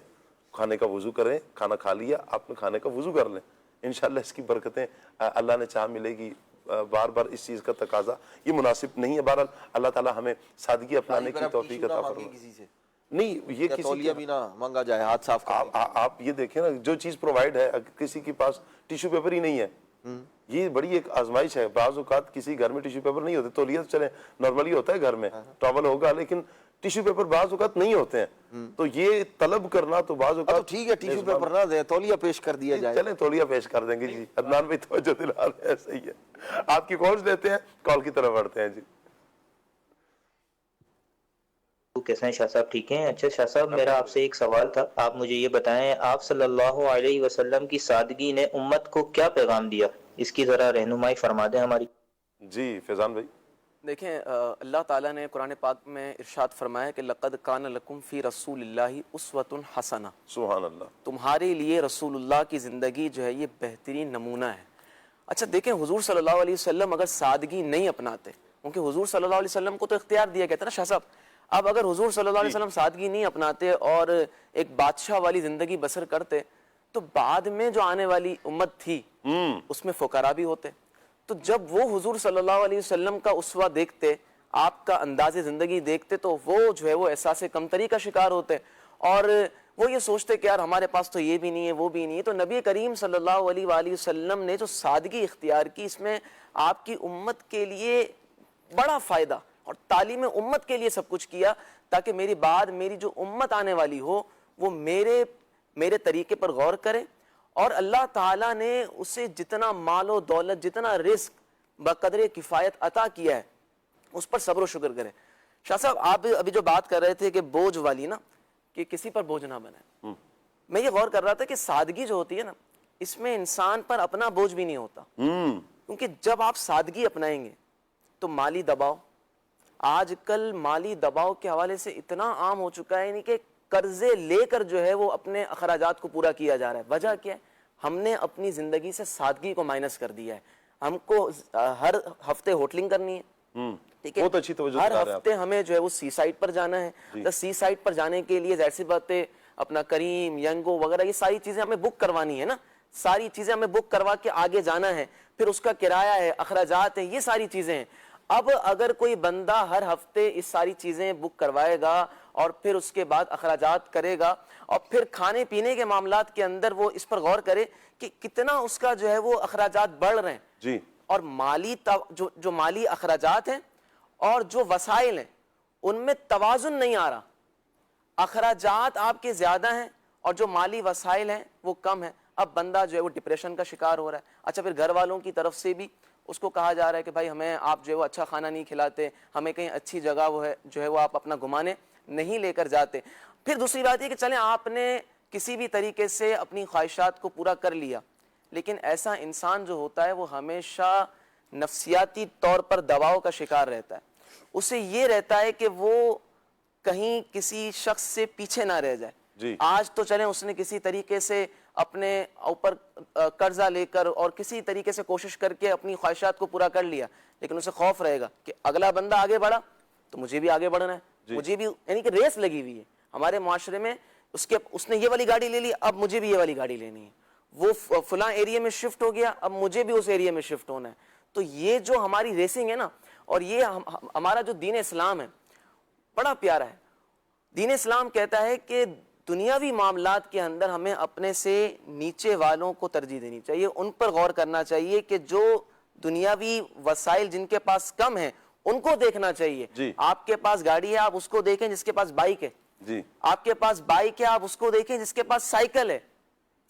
کھانے کا وضو کریں, کھانا کھا لیا آپ نے کھانے کا وضو کر لیں, انشاءاللہ اس کی برکتیں اللہ نے چاہ ملے گی. بار بار اس چیز کا تقاضا یہ مناسب نہیں ہے. بہرحال اللہ تعالی ہمیں سادگی اپنانے کی توفیق عطا فرمائے. نہیں یہ کسی تولیہ بھی نہ مانگا جائے, ہاتھ صاف کریں. آپ یہ دیکھیں نا, جو چیز پرووائڈ ہے, کسی کے پاس ٹیشو پیپر ہی نہیں ہے, یہ بڑی ایک آزمائش ہے. بعض اوقات کسی گھر میں ٹیشو پیپر نہیں ہوتے, تولیہ تو چلے نارملی ہوتا ہے گھر میں, ٹاول ہوگا, لیکن ٹیشو پیپر بعض اوقات نہیں ہوتے ہیں, تو یہ طلب کرنا تو بعض تو اوقات ٹھیک ہے, ٹیشو پیپر نہ دے, تولیہ پیش کر دیا جائے. چلیں تولیہ پیش کر دیں گے. جی عدنان بھائی توجہ دلا رہے ہیں, صحیح ہے. آپ کی کال لیتے ہیں, کال کی طرف بڑھتے ہیں. جی کیسے ہیں شاہ صاحب, ٹھیک ہیں؟ اچھا شاہ صاحب, میرا آپ سے ایک سوال تھا, آپ مجھے یہ بتائیں آپ صلی اللہ علیہ وسلم کی سادگی نے امت کو کیا پیغام دیا, اس کی ذرا رہنمائی فرما دیں ہماری. جی فیضان بھائی. دیکھیں اللہ تعالیٰ نے قرآن پاک میں ارشاد فرمایا کہ لقد کان لکم فی رسول اللہ اسوۃ حسنہ. سبحان اللہ. تمہارے لیے رسول اللہ کی زندگی جو ہے یہ بہترین نمونہ ہے. اچھا دیکھیں حضور صلی اللہ علیہ وسلم اگر سادگی نہیں اپناتے, کیونکہ حضور صلی اللہ علیہ وسلم کو تو اختیار دیا گیا تھا نا شاہ صاحب, اب اگر حضور صلی اللہ علیہ وسلم سادگی نہیں اپناتے اور ایک بادشاہ والی زندگی بسر کرتے, تو بعد میں جو آنے والی امت تھی اس میں فقراء بھی ہوتے. تو جب وہ حضور صلی اللہ علیہ وسلم کا اسوہ دیکھتے, آپ کا انداز زندگی دیکھتے, تو وہ جو ہے وہ احساس کمتری کا شکار ہوتے اور وہ یہ سوچتے کہ یار ہمارے پاس تو یہ بھی نہیں ہے وہ بھی نہیں ہے. تو نبی کریم صلی اللہ علیہ وآلہ وسلم نے جو سادگی اختیار کی, اس میں آپ کی امت کے لیے بڑا فائدہ اور تعلیم امت کے لیے سب کچھ کیا, تاکہ میری بعد میری جو امت آنے والی ہو وہ میرے طریقے پر غور کرے, اور اللہ تعالیٰ نے اسے جتنا مال و دولت, جتنا رزق بقدر کفایت عطا کیا ہے, اس پر صبر و شکر کرے. شاہ صاحب آپ ابھی جو بات کر رہے تھے کہ بوجھ والی نا, کہ کسی پر بوجھ نہ بنے, میں یہ غور کر رہا تھا کہ سادگی جو ہوتی ہے نا, اس میں انسان پر اپنا بوجھ بھی نہیں ہوتا. کیونکہ جب آپ سادگی اپنائیں گے تو مالی دباؤ, آج کل مالی دباؤ کے حوالے سے اتنا عام ہو چکا ہے, یعنی کہ قرضے لے کر جو ہے وہ اپنے اخراجات کو پورا کیا جا رہا ہے. وجہ کیا ہے؟ ہم نے اپنی زندگی سے سادگی کو مائنس کر دیا ہے. ہم کو ہر ہفتے ہوٹلنگ کرنی ہے, ٹھیک ہے, بہت اچھی توجہ ہر دلا رہے ہیں ہفتے ہمیں جو ہے وہ سی سائٹ پر جانا ہے. تو سی سائٹ پر جانے کے لیے ظاہر سی بات ہے اپنا کریم, ینگو وغیرہ یہ ساری چیزیں ہمیں بک کروانی ہے نا, ساری چیزیں ہمیں بک کروا کے آگے جانا ہے, پھر اس کا کرایہ ہے, اخراجات ہیں, یہ ساری چیزیں ہیں. اب اگر کوئی بندہ ہر ہفتے اس ساری چیزیں بک کروائے گا اور پھر اس کے بعد اخراجات کرے گا, اور پھر کھانے پینے کے معاملات کے اندر وہ اس پر غور کرے کہ کتنا اس کا جو ہے وہ اخراجات بڑھ رہے ہیں, جی, اور مالی جو مالی اخراجات ہیں اور جو وسائل ہیں ان میں توازن نہیں آ رہا. اخراجات آپ کے زیادہ ہیں اور جو مالی وسائل ہیں وہ کم ہیں. اب بندہ جو ہے وہ ڈپریشن کا شکار ہو رہا ہے. اچھا پھر گھر والوں کی طرف سے بھی اس کو کہا جا رہا ہے کہ بھائی ہمیں آپ جو ہے وہ اچھا کھانا نہیں کھلاتے, ہمیں کہیں اچھی جگہ وہ ہے جو ہے وہ آپ اپنا گھمانے نہیں لے کر جاتے. پھر دوسری بات یہ کہ چلیں آپ نے کسی بھی طریقے سے اپنی خواہشات کو پورا کر لیا, لیکن ایسا انسان جو ہوتا ہے وہ ہمیشہ نفسیاتی طور پر دباؤ کا شکار رہتا ہے. اسے یہ رہتا ہے کہ وہ کہیں کسی شخص سے پیچھے نہ رہ جائے. جی, آج تو چلیں اس نے کسی طریقے سے اپنے اوپر قرضہ لے کر اور کسی طریقے سے کوشش کر کے اپنی خواہشات کو پورا کر لیا, لیکن اسے خوف رہے گا کہ اگلا بندہ آگے بڑھا تو مجھے بھی آگے بڑھنا ہے, مجھے بھی, یعنی کہ ریس لگی ہوئی ہے ہمارے معاشرے میں. اس نے یہ والی گاڑی لے لی, اب مجھے بھی یہ والی گاڑی لینی ہے. وہ فلاں ایریا میں شفٹ ہو گیا, اب مجھے بھی اس ایریا میں شفٹ ہونا ہے. تو یہ جو ہماری ریسنگ ہے نا, اور یہ ہمارا جو دین اسلام ہے بڑا پیارا ہے. دین اسلام کہتا ہے کہ دنیاوی معاملات کے اندر ہمیں اپنے سے نیچے والوں کو ترجیح دینی چاہیے, ان پر غور کرنا چاہیے کہ جو دنیاوی وسائل جن کے پاس کم ہیں ان کو دیکھنا چاہیے. جی, آپ کے پاس گاڑی ہے آپ اس کو دیکھیں جس کے پاس بائک ہے. جی, آپ کے پاس بائک ہے آپ اس کو دیکھیں جس کے پاس سائیکل ہے.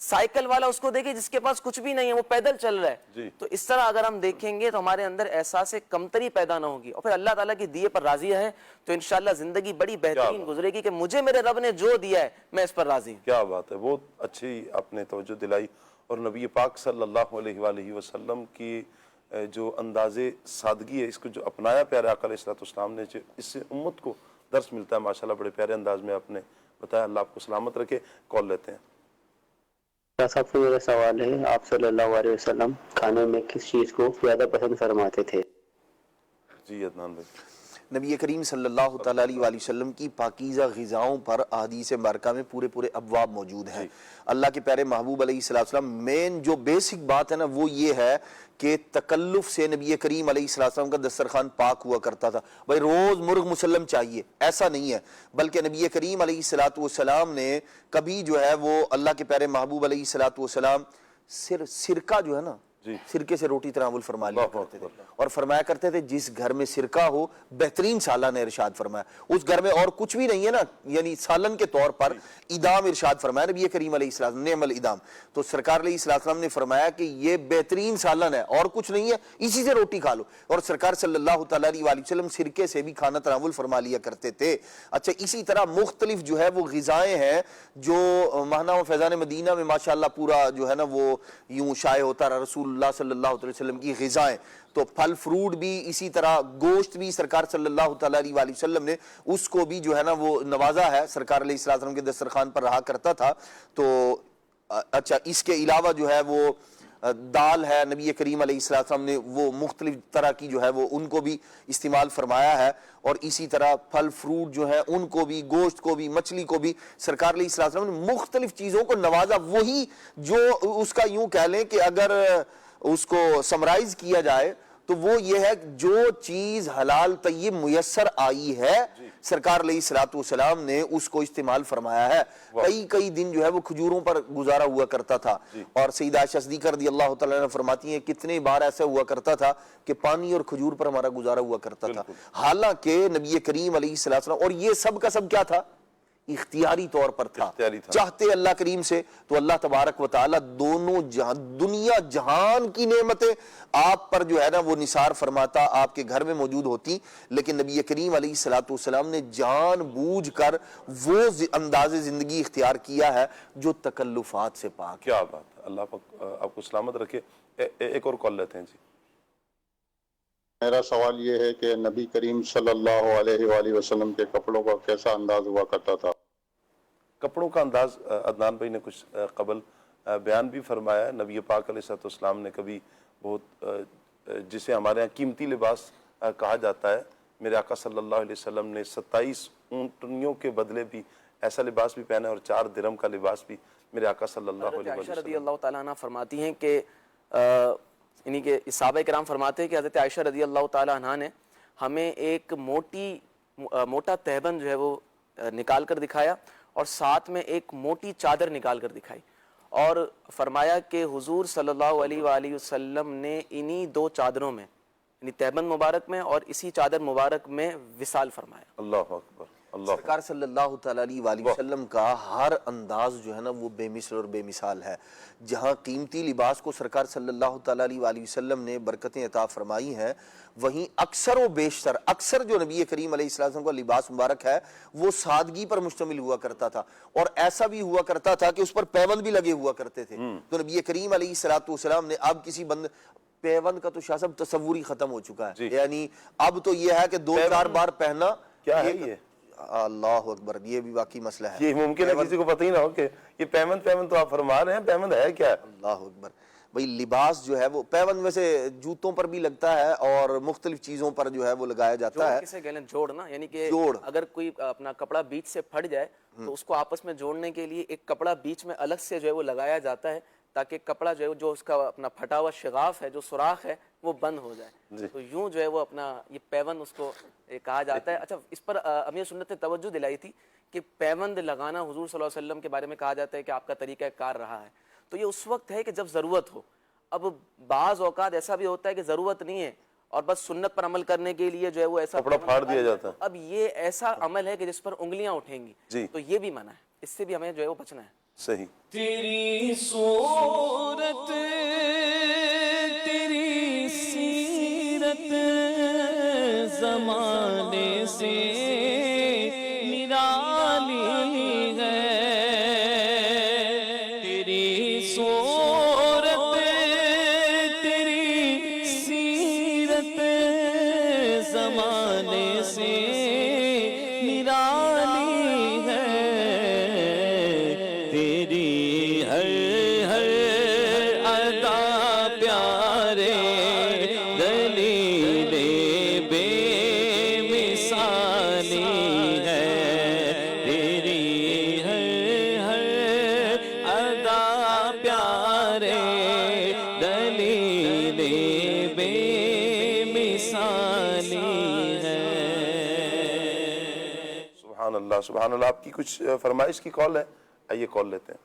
سائیکل والا اس کو دیکھیں جس کے پاس کچھ بھی نہیں ہے, وہ پیدل چل رہا ہے. جی, تو اس طرح اگر ہم دیکھیں گے تو ہمارے اندر احساس کمتری پیدا نہ ہوگی, اور پھر اللہ تعالیٰ کی دیے پر راضی ہے تو انشاءاللہ زندگی بڑی بہترین گزرے گی کہ مجھے میرے رب نے جو دیا ہے میں اس پر راضی ہوں. کیا بات ہے, بہت اچھی آپ نے توجہ دلائی. اور نبی پاک صلی اللہ علیہ وآلہ وسلم کی جو انداز سادگی ہے, اس کو جو اپنایا پیارے آقا علیہ السلام نے, اس سے امت کو درس ملتا ہے. ماشاءاللہ بڑے پیارے انداز میں آپ نے بتایا. اللہ آپ کو سلامت رکھے. کال لیتے ہیں. صاحب سے میرا سوال ہے, آپ صلی اللہ علیہ وسلم کھانے میں کس چیز کو زیادہ پسند فرماتے تھے؟ جی عدنان بھائی. نبی کریم صلی اللہ تعالیٰ علیہ وآلہ وسلم کی پاکیزہ غذاؤں پر احادیث مبارکہ میں پورے ابواب موجود ہیں. اللہ کے پیارے محبوب علیہ السلام مین جو بیسک بات ہے نا وہ یہ ہے کہ تکلف سے نبی کریم علیہ السلام کا دسترخوان پاک ہوا کرتا تھا. بھائی روز مرغ مسلم چاہیے ایسا نہیں ہے, بلکہ نبی کریم علیہ السلام نے کبھی جو ہے وہ اللہ کے پیارے محبوب علیہ السلام سرکہ جو ہے نا سرکے سے روٹی تناول فرما لیا کرتے تھے اور فرمایا کرتے تھے جس گھر میں سرکہ ہو بہترین سالن ارشاد فرمایا، اس گھر میں اور کچھ بھی نہیں ہے نا، یعنی سالن کے طور پر ادام ارشاد فرمایا نبی کریم علیہ السلام، نعم الادام، تو سرکار علیہ السلام نے فرمایا کہ یہ بہترین سالن ہے اور کچھ نہیں ہے، اسی سے روٹی کھا لو، اور سرکار صلی اللہ تعالیٰ علیہ وسلم سرکے سے بھی کھانا تناول فرما لیا کرتے تھے۔ اچھا اسی طرح مختلف جو ہے وہ غذائیں ہیں جو ماہنہ و فیضان مدینہ میں ماشاءاللہ پورا جو ہے نا وہ یوں شائع ہوتا رہا، رسول اللہ صلی اللہ علیہ وسلم کی غذائیں، تو پھل فروٹ بھی اسی طرح، گوشت بھی سرکار صلی اللہ تعالیٰ علیہ وسلم نے اس کو بھی جو ہے نا وہ نوازا ہے، سرکار علیہ السلام کے دسترخوان پر رہا کرتا تھا۔ تو اچھا اس کے علاوہ جو ہے وہ دال ہے، نبی کریم علیہ السلام نے وہ مختلف طرح کی جو ہے وہ ان کو بھی استعمال فرمایا ہے، اور اسی طرح پھل فروٹ جو ہے ان کو بھی، گوشت کو بھی، مچھلی کو بھی سرکار علیہ السلام نے مختلف چیزوں کو نوازا۔ وہی جو اس کا یوں کہہ لیں کہ اگر اس کو سمرائز کیا جائے تو وہ یہ ہے جو چیز حلال طیب میسر آئی ہے سرکار علیہ السلام نے اس کو استعمال فرمایا ہے۔ کئی دن جو ہے وہ کھجوروں پر گزارا ہوا کرتا تھا، اور سیدہ عائشہ صدیقہ رضی اللہ تعالیٰ عنہ فرماتی ہیں کتنے بار ایسا ہوا کرتا تھا کہ پانی اور کھجور پر ہمارا گزارا ہوا کرتا تھا، حالانکہ نبی کریم علیہ السلام، اور یہ سب کا سب کیا تھا؟ اختیاری طور پر تھا، چاہتے اللہ کریم سے تو اللہ تبارک و تعالی دونوں دنیا جہان کی نعمتیں آپ پر جو ہے نا وہ نثار فرماتا، آپ کے گھر میں موجود ہوتی، لیکن نبی کریم علیہ السلام نے جان بوجھ کر وہ انداز زندگی اختیار کیا ہے جو تکلفات سے پاک۔ کیا بات ہے، اللہ پاک آپ کو سلامت رکھے۔ ایک اور کال لیتے ہیں جی۔ میرا سوال یہ ہے کہ نبی کریم صلی اللہ علیہ وآلہ وسلم کے کپڑوں کا کیسا انداز ہوا کرتا تھا؟ کپڑوں کا انداز عدنان بھائی نے کچھ قبل بیان بھی فرمایا ہے۔ نبی پاک علیہ السلام نے کبھی بہت جسے ہمارے ہاں قیمتی لباس کہا جاتا ہے، میرے آقا صلی اللہ علیہ وسلم نے 27 اونٹنیوں کے بدلے بھی ایسا لباس بھی پہنا ہے، اور 4 درہم کا لباس بھی میرے آقا صلی اللہ علیہ وسلم۔ عائشہ رضی اللہ تعالیٰ عنہ فرماتی ہیں کہ یعنی کہ صحابہ کرام فرماتے ہیں کہ حضرت عائشہ رضی اللہ تعالیٰ عنہ نے ہمیں ایک موٹا تہبند جو ہے وہ نکال کر دکھایا، اور ساتھ میں ایک موٹی چادر نکال کر دکھائی، اور فرمایا کہ حضور صلی اللہ علیہ وآلہ وسلم نے انہی 2 چادروں میں، یعنی تہبند مبارک میں اور اسی چادر مبارک میں وصال فرمایا۔ اللہ اکبر۔ سرکار صلی اللہ تعالیٰ علیہ وآلہ وسلم کا ہر انداز جو ہے نا وہ بے مثل اور بے مثال ہے۔ جہاں قیمتی لباس کو سرکار صلی اللہ تعالیٰ علیہ وآلہ وسلم نے برکتیں عطا فرمائی ہیں، وہیں اکثر و بیشتر جو نبی کریم علیہ السلام کا لباس مبارک ہے وہ سادگی پر مشتمل ہوا کرتا تھا، اور ایسا بھی ہوا کرتا تھا کہ اس پر پیوند بھی لگے ہوا کرتے تھے۔ تو نبی کریم علیہ السلام نے اب کسی پیوند کا تو شاہ صاحب تصور ہی ختم ہو چکا ہے، یعنی اب تو یہ ہے کہ 2-4 بار پہنا۔ کیا ہے یہ؟ اللہ اکبر، یہ بھی واقعی مسئلہ ہے۔ یہ ممکن ہے کسی کو پتہ ہی نہ ہو کہ یہ پیوند تو آپ فرما رہے ہیں، پیوند ہے کیا؟ اللہ اکبر۔ بھئی لباس جو ہے وہ پیوند ویسے جوتوں پر بھی لگتا ہے اور مختلف چیزوں پر جو ہے وہ لگایا جاتا ہے۔ کسے کہلیں جوڑ نا، یعنی کہ اگر کوئی اپنا کپڑا بیچ سے پھٹ جائے تو اس کو آپس میں جوڑنے کے لیے ایک کپڑا بیچ میں الگ سے جو ہے وہ لگایا جاتا ہے، تاکہ کپڑا جو ہے جو اس کا اپنا پھٹا ہوا شغاف ہے، جو سوراخ ہے، وہ بند ہو جائے۔ تو یوں جو ہے وہ اپنا یہ پیوند اس کو کہا جاتا ہے۔ اچھا اس پر امیر سنت نے توجہ دلائی تھی کہ پیوند لگانا حضور صلی اللہ علیہ وسلم کے بارے میں کہا جاتا ہے کہ آپ کا طریقہ کار رہا ہے، تو یہ اس وقت ہے کہ جب ضرورت ہو۔ اب بعض اوقات ایسا بھی ہوتا ہے کہ ضرورت نہیں ہے اور بس سنت پر عمل کرنے کے لیے جو ہے وہ ایسا کپڑا پھاڑ دیا جاتا ہے۔ اب یہ ایسا عمل ہے کہ جس پر انگلیاں اٹھیں گی، تو یہ بھی منع ہے، اس سے بھی ہمیں جو ہے وہ بچنا ہے۔ صحیح۔ تیری صورت تیری سیرت زمانے سے نرالی ہے، تیری صورت تیری سیرت زمانے سے نرالی ہے، تیری ہر ادا پیارے دلیل بے مثالی ہے، تیری ہر ادا پیارے دلیل بے مثالی ہے۔ سبحان اللہ سبحان اللہ۔ آپ کی کچھ فرمائش کی کال ہے، آئیے کال لیتے ہیں۔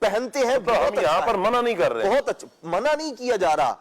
پہنتے ہیں، تو ہم یہاں پر منع نہیں کر رہے، بہت اچھا، منع نہیں کیا جا رہا،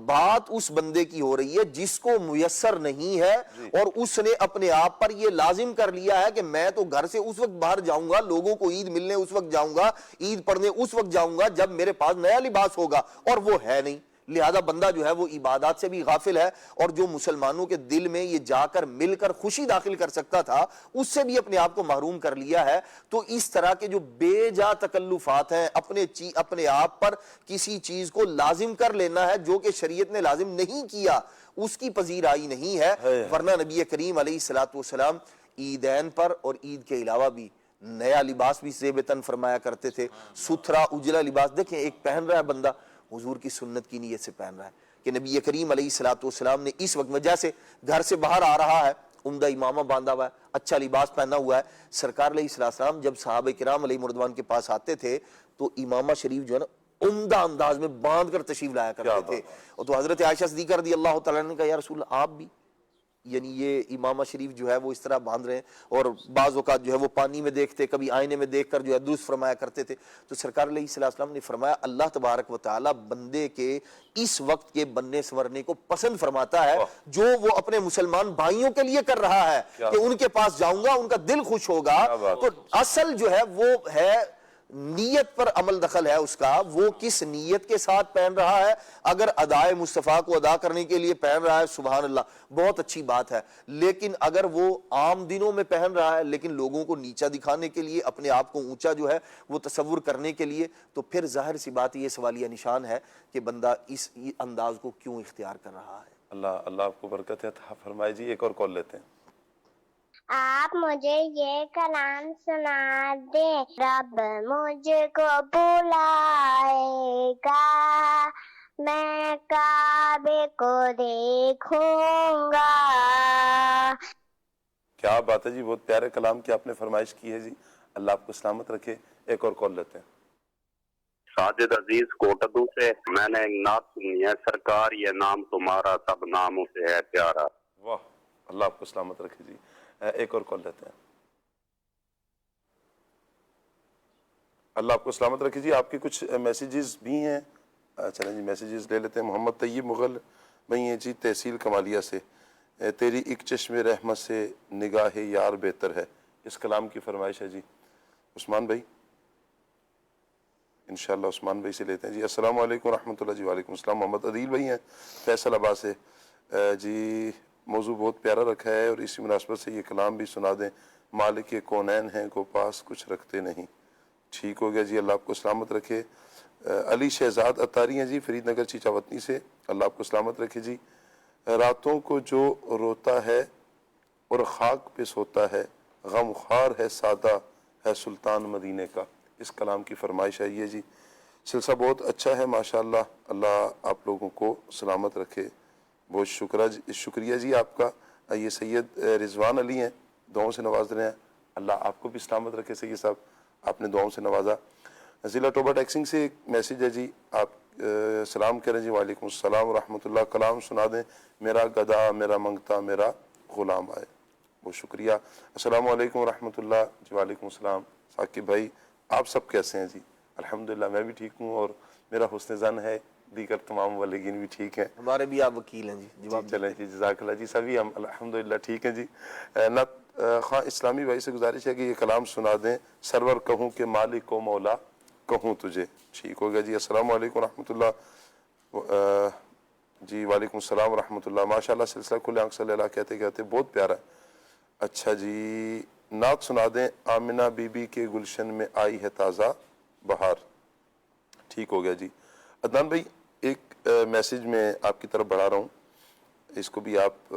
بات اس بندے کی ہو رہی ہے جس کو میسر نہیں ہے اور اس نے اپنے آپ پر یہ لازم کر لیا ہے کہ میں تو گھر سے اس وقت باہر جاؤں گا، لوگوں کو عید ملنے اس وقت جاؤں گا، عید پڑھنے اس وقت جاؤں گا جب میرے پاس نیا لباس ہوگا، اور وہ ہے نہیں، لہذا بندہ جو ہے وہ عبادات سے بھی غافل ہے، اور جو مسلمانوں کے دل میں یہ جا کر مل کر خوشی داخل کر سکتا تھا اس سے بھی اپنے آپ کو محروم کر لیا ہے۔ تو اس طرح کے جو بے جا تکلفات ہیں، اپنے آپ پر کسی چیز کو لازم کر لینا ہے جو کہ شریعت نے لازم نہیں کیا، اس کی پذیرائی نہیں ہے۔ ورنہ نبی کریم علیہ السلام عیدین پر اور عید کے علاوہ بھی نیا لباس بھی زیب تن فرمایا کرتے تھے، ستھرا اجلا لباس۔ دیکھیں ایک پہن رہا ہے بندہ حضور کی سنت کی نیت سے پہن رہا ہے کہ نبی کریم علیہ السلام نے اس وقت میں جیسے گھر سے باہر آ رہا ہے، عمدہ امامہ باندھا ہوا ہے، اچھا لباس پہنا ہوا ہے، سرکار علیہ السلام جب صحابہ کرام علیہ مردوان کے پاس آتے تھے تو امامہ شریف جو ہے نا عمدہ انداز میں باندھ کر تشریف لایا کرتے تھے، اور تو حضرت عائشہ صدیقہ رضی اللہ تعالیٰ نے کہا یا رسول اللہ آپ بھی، یعنی یہ امامہ شریف جو ہے وہ اس طرح باندھ رہے ہیں، اور بعض اوقات جو ہے وہ پانی میں دیکھتے، کبھی آئینے میں دیکھ کر جو ہے درست فرمایا کرتے تھے۔ تو سرکار علیہ السلام نے فرمایا اللہ تبارک و تعالی بندے کے اس وقت کے بننے سنورنے کو پسند فرماتا ہے جو وہ اپنے مسلمان بھائیوں کے لیے کر رہا ہے کہ ان کے پاس جاؤں گا، ان کا دل خوش ہوگا۔ تو اصل جو ہے وہ ہے نیت پر عمل دخل ہے اس کا، وہ کس نیت کے ساتھ پہن رہا ہے۔ اگر ادائے مصطفیٰ کو ادا کرنے کے لیے پہن رہا ہے سبحان اللہ بہت اچھی بات ہے، لیکن اگر وہ عام دنوں میں پہن رہا ہے لیکن لوگوں کو نیچا دکھانے کے لیے، اپنے آپ کو اونچا جو ہے وہ تصور کرنے کے لیے، تو پھر ظاہر سی بات یہ سوالیہ نشان ہے کہ بندہ اس انداز کو کیوں اختیار کر رہا ہے۔ اللہ آپ کو برکت عطا فرمائے جی۔ ایک اور کال لیتے ہیں۔ آپ مجھے یہ کلام سنا دیں، رب مجھ کو بلائے گا، میں کعبے کو دیکھوں گا۔ کیا بات ہے جی، بہت پیارے کلام کی آپ نے فرمائش کی ہے جی، اللہ آپ کو سلامت رکھے۔ ایک اور کال لیتے ہیں۔ ساجد عزیز کوٹدو سے، میں نے ایک نعت سنی ہے، سرکار یہ نام تمہارا سب ناموں سے ہے پیارا۔ واہ، اللہ آپ کو سلامت رکھے جی۔ ایک اور کال لیتے ہیں۔ اللہ آپ کو سلامت رکھے جی۔ آپ کے کچھ میسیجز بھی ہیں، چلیں جی میسیجز لے لیتے ہیں۔ محمد طیب مغل بھائی ہیں جی تحصیل کمالیہ سے، تیری ایک چشم رحمت سے نگاہ یار بہتر ہے، اس کلام کی فرمائش ہے جی۔ عثمان بھائی، انشاءاللہ عثمان بھائی سے لیتے ہیں جی۔ السلام علیکم ورحمۃ اللہ جی۔ وعلیکم السلام۔ محمد عدیل بھائی ہیں فیصل آباد سے جی، موضوع بہت پیارا رکھا ہے اور اسی مناسبت سے یہ کلام بھی سنا دیں، مالک کونین ہیں کو پاس کچھ رکھتے نہیں۔ ٹھیک ہو گیا جی، اللہ آپ کو سلامت رکھے۔ علی شہزاد اتاری ہیں جی فرید نگر چیچا وطنی سے، اللہ آپ کو سلامت رکھے جی۔ راتوں کو جو روتا ہے اور خاک پہ سوتا ہے، غم خوار ہے سادہ ہے سلطان مدینے کا، اس کلام کی فرمائش ہے یہ جی۔ سلسلہ بہت اچھا ہے ماشاءاللہ، اللہ آپ لوگوں کو سلامت رکھے۔ بہت شکریہ جی آپ کا۔ یہ سید رضوان علی ہیں، دعاؤں سے نواز رہے ہیں، اللہ آپ کو بھی سلامت رکھے سید صاحب، آپ نے دعاؤں سے نوازا۔ ضلع ٹوبہ ٹیکسنگ سے ایک میسیج ہے جی، آپ سلام کریں جی۔ وعلیکم السلام ورحمۃ اللہ۔ کلام سنا دیں، میرا گدھا میرا منگتا میرا غلام آئے۔ بہت شکریہ۔ السلام علیکم ورحمۃ اللہ جی۔ وعلیکم السلام۔ ثاقب بھائی آپ سب کیسے ہیں جی؟ الحمدللہ میں بھی ٹھیک ہوں اور میرا حسن ظن ہے دیگر تمام والدین بھی ٹھیک ہیں۔ ہمارے بھی آپ وکیل ہیں جی، جواب چلیں جی، جزاک اللہ جی، سبھی ہم الحمدللہ ٹھیک ہیں جی۔ خواہ اسلامی بھائی سے گزارش ہے کہ یہ کلام سنا دیں، سرور کہوں کہ مالک و مولا کہوں تجھے۔ ٹھیک ہو گیا جی۔ السلام علیکم ورحمۃ اللہ جی۔ وعلیکم السلام ورحمۃ اللہ۔ ماشاءاللہ سلسلہ کھلے آنکھ صلی اللہ کہتے کہتے بہت پیارا ہے۔ اچھا جی، نعت سنا دیں، آمنہ بی بی کے گلشن میں آئی ہے تازہ بہار۔ ٹھیک ہو گیا جی۔ عدنان بھائی ایک میسیج میں آپ کی طرف بڑھا رہا ہوں، اس کو بھی آپ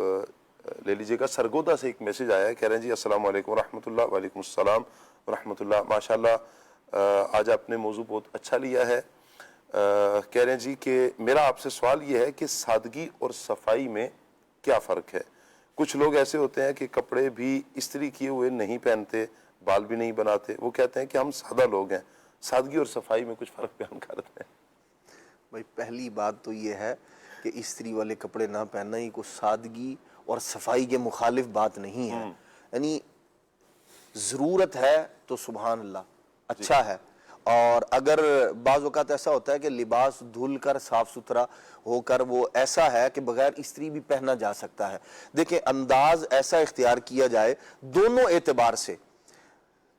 لے لیجئے گا۔ سرگودا سے ایک میسیج آیا ہے، کہہ رہے ہیں جی السلام علیکم ورحمۃ اللہ۔ وعلیکم السلام ورحمۃ اللہ۔ ماشاءاللہ آج آپ نے موضوع بہت اچھا لیا ہے۔ کہہ رہے ہیں جی کہ میرا آپ سے سوال یہ ہے کہ سادگی اور صفائی میں کیا فرق ہے؟ کچھ لوگ ایسے ہوتے ہیں کہ کپڑے بھی استری کیے ہوئے نہیں پہنتے، بال بھی نہیں بناتے، وہ کہتے ہیں کہ ہم سادہ لوگ ہیں، سادگی اور صفائی میں کچھ فرق بیان کرتے ہیں۔ بھائی پہلی بات تو یہ ہے کہ استری والے کپڑے نہ پہننا ہی کوئی سادگی اور صفائی کے مخالف بات نہیں ہے، یعنی ضرورت ہے تو سبحان اللہ اچھا ہے، اور اگر بعض اوقات ایسا ہوتا ہے کہ لباس دھل کر صاف ستھرا ہو کر وہ ایسا ہے کہ بغیر استری بھی پہنا جا سکتا ہے. دیکھیں انداز ایسا اختیار کیا جائے دونوں اعتبار سے.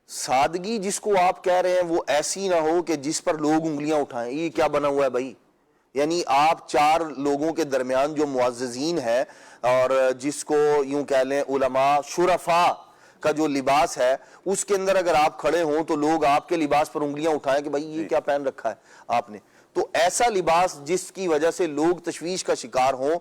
سادگی جس کو آپ کہہ رہے ہیں وہ ایسی نہ ہو کہ جس پر لوگ انگلیاں اٹھائیں یہ کیا بنا ہوا ہے بھائی. یعنی آپ چار لوگوں کے درمیان جو معززین ہے اور جس کو یوں کہہ لیں علماء شرفاء کا جو لباس ہے اس کے اندر اگر آپ کھڑے ہوں تو لوگ آپ کے لباس پر انگلیاں اٹھائیں کہ بھائی یہ کیا پہن رکھا ہے آپ نے. تو ایسا لباس جس کی وجہ سے لوگ تشویش کا شکار ہوں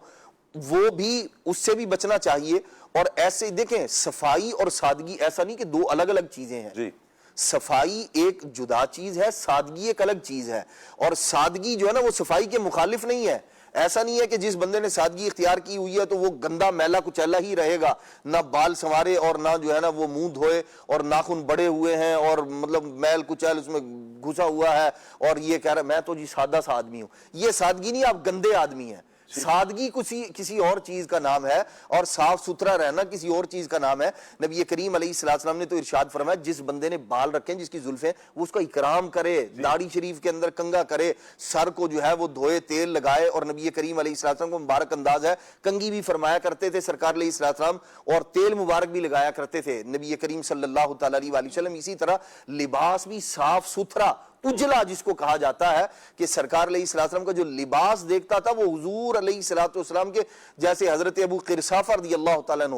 وہ بھی اس سے بھی بچنا چاہیے. اور ایسے دیکھیں صفائی اور سادگی ایسا نہیں کہ دو الگ الگ چیزیں ہیں. صفائی ایک جدا چیز ہے, سادگی ایک الگ چیز ہے. اور سادگی جو ہے نا وہ صفائی کے مخالف نہیں ہے. ایسا نہیں ہے کہ جس بندے نے سادگی اختیار کی ہوئی ہے تو وہ گندا میلا کچیلا ہی رہے گا, نہ بال سنوارے اور نہ جو ہے نا وہ منہ دھوئے اور ناخن بڑے ہوئے ہیں اور مطلب میل کچیل اس میں گھسا ہوا ہے اور یہ کہہ رہا ہے میں تو جی سادہ سا آدمی ہوں. یہ سادگی نہیں, آپ گندے آدمی ہیں. سادگی کسی اور چیز کا نام ہے اور صاف ستھرا رہنا کسی اور چیز کا نام ہے. نبی کریم علیہ السلام نے تو ارشاد فرمایا جس بندے نے بال رکھیں جس کی زلفیں وہ اس کا اکرام کرے, داڑھی شریف کے اندر کنگا کرے, سر کو جو ہے وہ دھوئے تیل لگائے. اور نبی کریم علیہ السلام کو مبارک انداز ہے کنگھی بھی فرمایا کرتے تھے سرکار علیہ السلام اور تیل مبارک بھی لگایا کرتے تھے نبی کریم صلی اللہ تعالی علیہ وسلم. اسی طرح لباس بھی صاف ستھرا اجلا جس کو کہا جاتا ہے کہ سرکار علیہ السلام کا جو لباس دیکھتا تھا وہ حضور علیہ السلام کے جیسے حضرت ابو قرصافہ رضی اللہ تعالیٰ عنہ